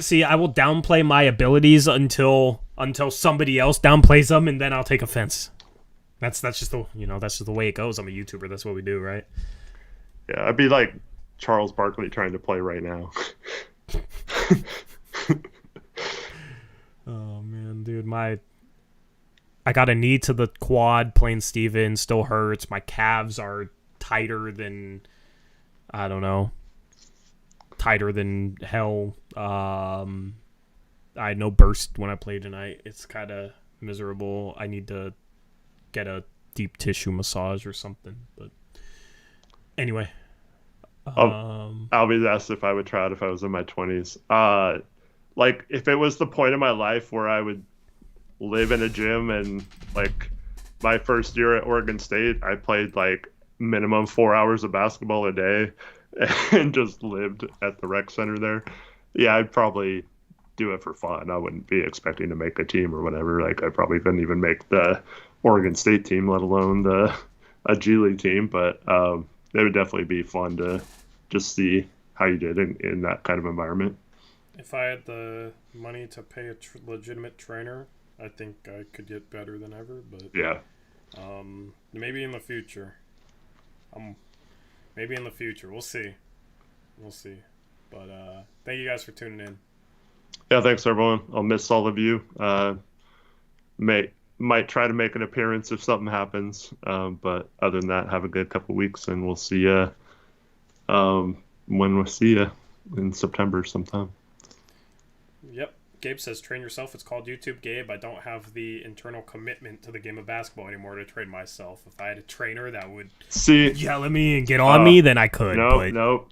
See, I will downplay my abilities until somebody else downplays them, and then I'll take offense. That's just the way it goes. I'm a YouTuber. That's what we do, right? Yeah, I'd be like Charles Barkley trying to play right now. Oh man, dude, I got a knee to the quad playing Steven, still hurts. My calves are tighter than hell. I had no burst when I played tonight. It's kind of miserable. I need to get a deep tissue massage or something. But anyway, I'll be asked if I would try it if I was in my 20s. If it was the point of my life where I would live in a gym, and my first year at Oregon State, I played minimum 4 hours of basketball a day and just lived at the rec center there. Yeah, I'd probably do it for fun. I wouldn't be expecting to make a team or whatever. I probably couldn't even make the Oregon State team, let alone a G League team. But it would definitely be fun to just see how you did in that kind of environment. If I had the money to pay a legitimate trainer, I think I could get better than ever. But yeah, maybe in the future. Maybe in the future, we'll see. But thank you guys for tuning in. Yeah, thanks everyone. I'll miss all of you. Might try to make an appearance if something happens. But other than that, have a good couple weeks, and we'll see you when we see you in September sometime. Yep. Gabe says, train yourself. It's called YouTube. Gabe, I don't have the internal commitment to the game of basketball anymore to train myself. If I had a trainer that would yell at me and get on me, then I could. Nope.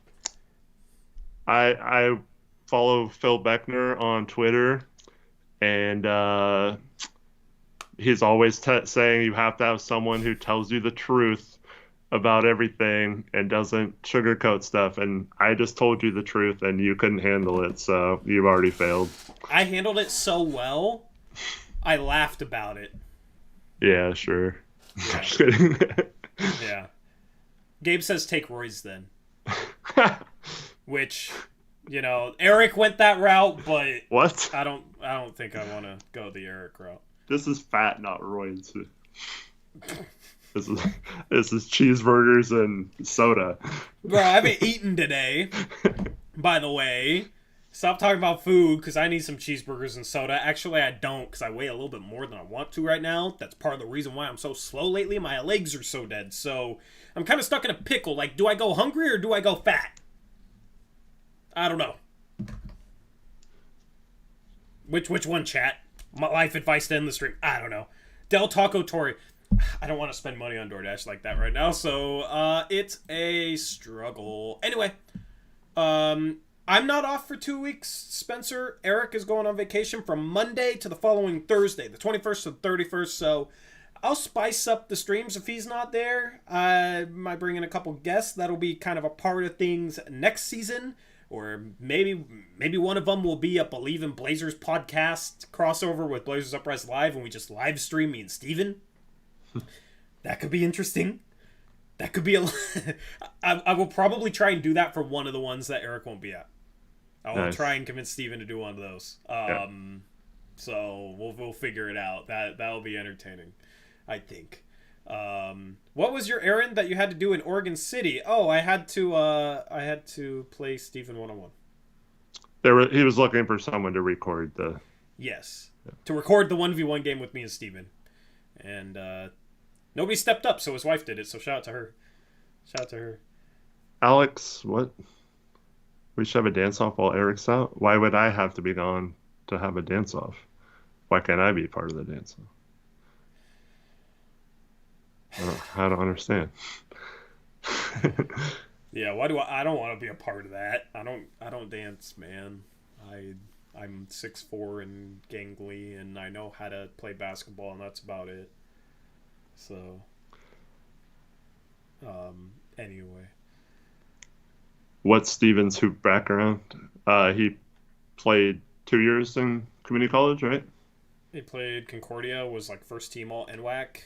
I follow Phil Beckner on Twitter, and he's always saying you have to have someone who tells you the truth about everything and doesn't sugarcoat stuff. And I just told you the truth, and you couldn't handle it, so you've already failed. I handled it so well, I laughed about it. Yeah, sure. Yeah. Just kidding. Yeah. Gabe says take Roy's then. Which, you know, Eric went that route, but what? I don't think I want to go the Eric route. This is fat, not Roy's. This is cheeseburgers and soda. Bro, I haven't eaten today, by the way. Stop talking about food, because I need some cheeseburgers and soda. Actually, I don't, because I weigh a little bit more than I want to right now. That's part of the reason why I'm so slow lately. My legs are so dead. So I'm kind of stuck in a pickle. Like, do I go hungry or do I go fat? I don't know. Which one, chat? My life advice to end the stream. I don't know. Del Taco Tori. I don't want to spend money on DoorDash like that right now, so it's a struggle. Anyway, I'm not off for 2 weeks, Spencer. Eric is going on vacation from Monday to the following Thursday, the 21st to the 31st, so I'll spice up the streams if he's not there. I might bring in a couple guests. That'll be kind of a part of things next season. Or maybe one of them will be a Believe in Blazers podcast crossover with Blazers Uprise Live, and we just live stream me and Steven. That could be interesting. That could be I will probably try and do that for one of the ones that Eric won't be at. I will try and convince Steven to do one of those. So we'll figure it out. That'll be entertaining, I think. What was your errand that you had to do in Oregon City? Oh, I had to play Steven 101. He was looking for someone to record the. Yes, to record the 1v1 game with me and Steven. And nobody stepped up, so his wife did it. So shout out to her. Alex, what? We should have a dance off while Eric's out. Why would I have to be gone to have a dance off? Why can't I be part of the dance off? I don't understand. Yeah, why do I don't want to be a part of that. I don't dance, man. I'm 6'4" and gangly, and I know how to play basketball, and that's about it. So, anyway. What's Steven's hoop background? He played 2 years in community college, right? He played Concordia, was like first team all NWAC.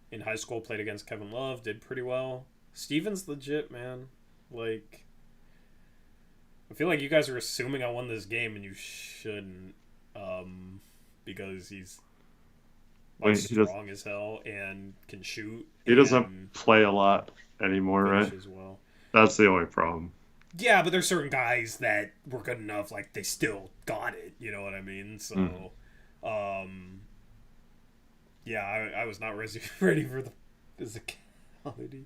In high school, played against Kevin Love, did pretty well. Steven's legit, man. Like, I feel like you guys are assuming I won this game, and you shouldn't, because he's strong as hell and can shoot. He doesn't play a lot anymore, right? As well. That's the only problem. Yeah, but there's certain guys that were good enough, like, they still got it, you know what I mean? So, yeah, I was not ready for the physicality.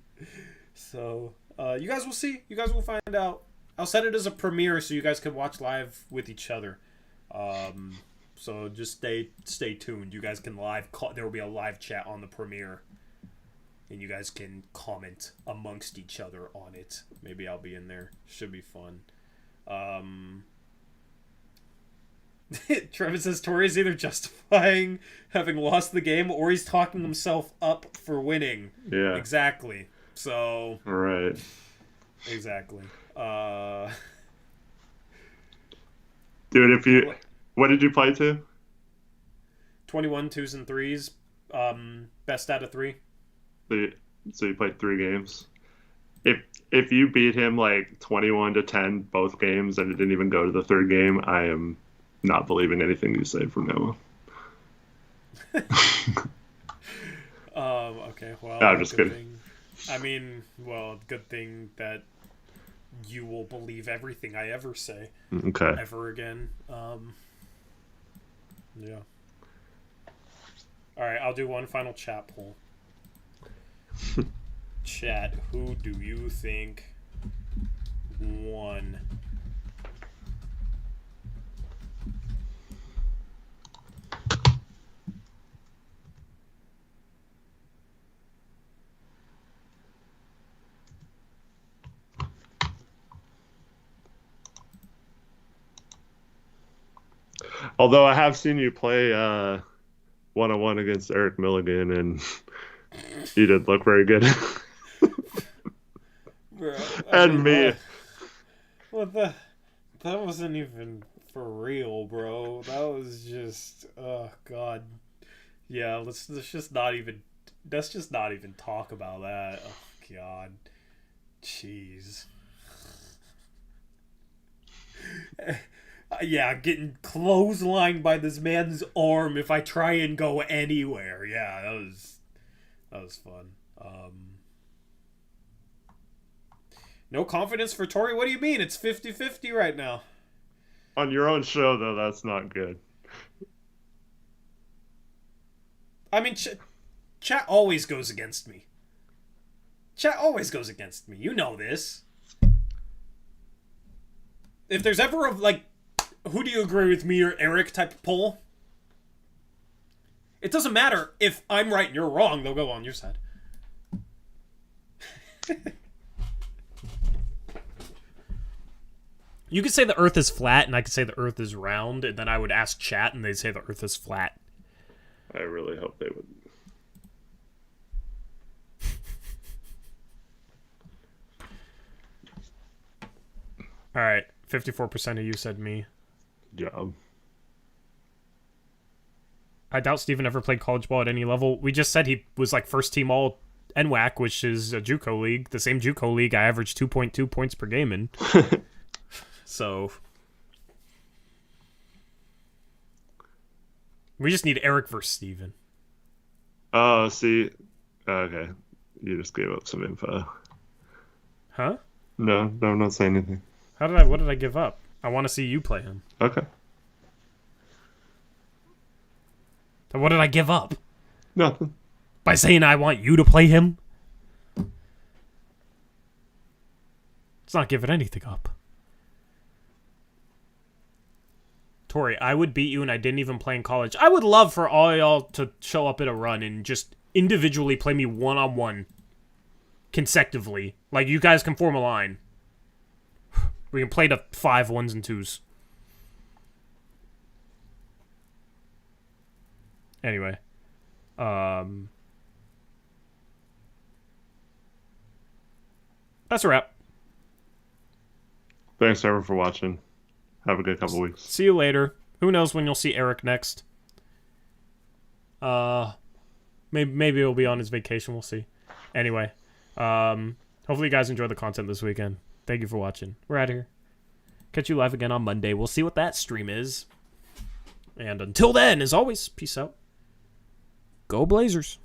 So, you guys will see. You guys will find out. I'll set it as a premiere so you guys can watch live with each other. So just stay tuned. You guys can there will be a live chat on the premiere. And you guys can comment amongst each other on it. Maybe I'll be in there. Should be fun. Trevor says Tori is either justifying having lost the game or he's talking himself up for winning. Yeah. Exactly. So. Right. Exactly. Dude, what did you play to? 21 2s and 3s. Best out of 3. So you played 3 games. If you beat him like 21-10 both games and it didn't even go to the 3rd game, I am not believing anything you say from now on. Okay, well, no, I'm just kidding. I mean, well, good thing that you will believe everything I ever say. Okay. Ever again. Yeah. All right, I'll do one final chat poll. Chat, who do you think won? Although I have seen you play one-on-one against Eric Milligan, and you did look very good. Bro, and me. What the? That wasn't even for real, bro. That was just, oh god. Yeah, let's just not even. Let's just not even talk about that. Oh god. Jeez. Yeah, getting clotheslined by this man's arm if I try and go anywhere. Yeah, that was fun. No confidence for Tori? What do you mean? It's 50-50 right now. On your own show, though, that's not good. I mean, chat always goes against me. Chat always goes against me. You know this. If there's ever a, like, who do you agree with, me or Eric type of poll, it doesn't matter if I'm right and you're wrong. They'll go on your side. You could say the earth is flat, and I could say the earth is round, and then I would ask chat, and they'd say the earth is flat. I really hope they would. All right, 54% of you said me. Job. I doubt Steven ever played college ball at any level. We just said he was like first team all NWAC, which is a JUCO league. The same JUCO league I averaged 2.2 points per game in. So we just need Eric versus Steven. Oh, see. Okay. You just gave up some info. Huh? No, I'm not saying anything. What did I give up? I want to see you play him. Okay. So what did I give up? Nothing. By saying I want you to play him? It's not giving anything up. Tori, I would beat you and I didn't even play in college. I would love for all y'all to show up at a run and just individually play me one-on-one consecutively. Like, you guys can form a line. We can play to 5 1s and 2s. Anyway. That's a wrap. Thanks, everyone, for watching. Have a good couple weeks. See you later. Who knows when you'll see Eric next? Maybe he'll be on his vacation. We'll see. Anyway, hopefully you guys enjoy the content this weekend. Thank you for watching. We're out of here. Catch you live again on Monday. We'll see what that stream is. And until then, as always, peace out. Go Blazers.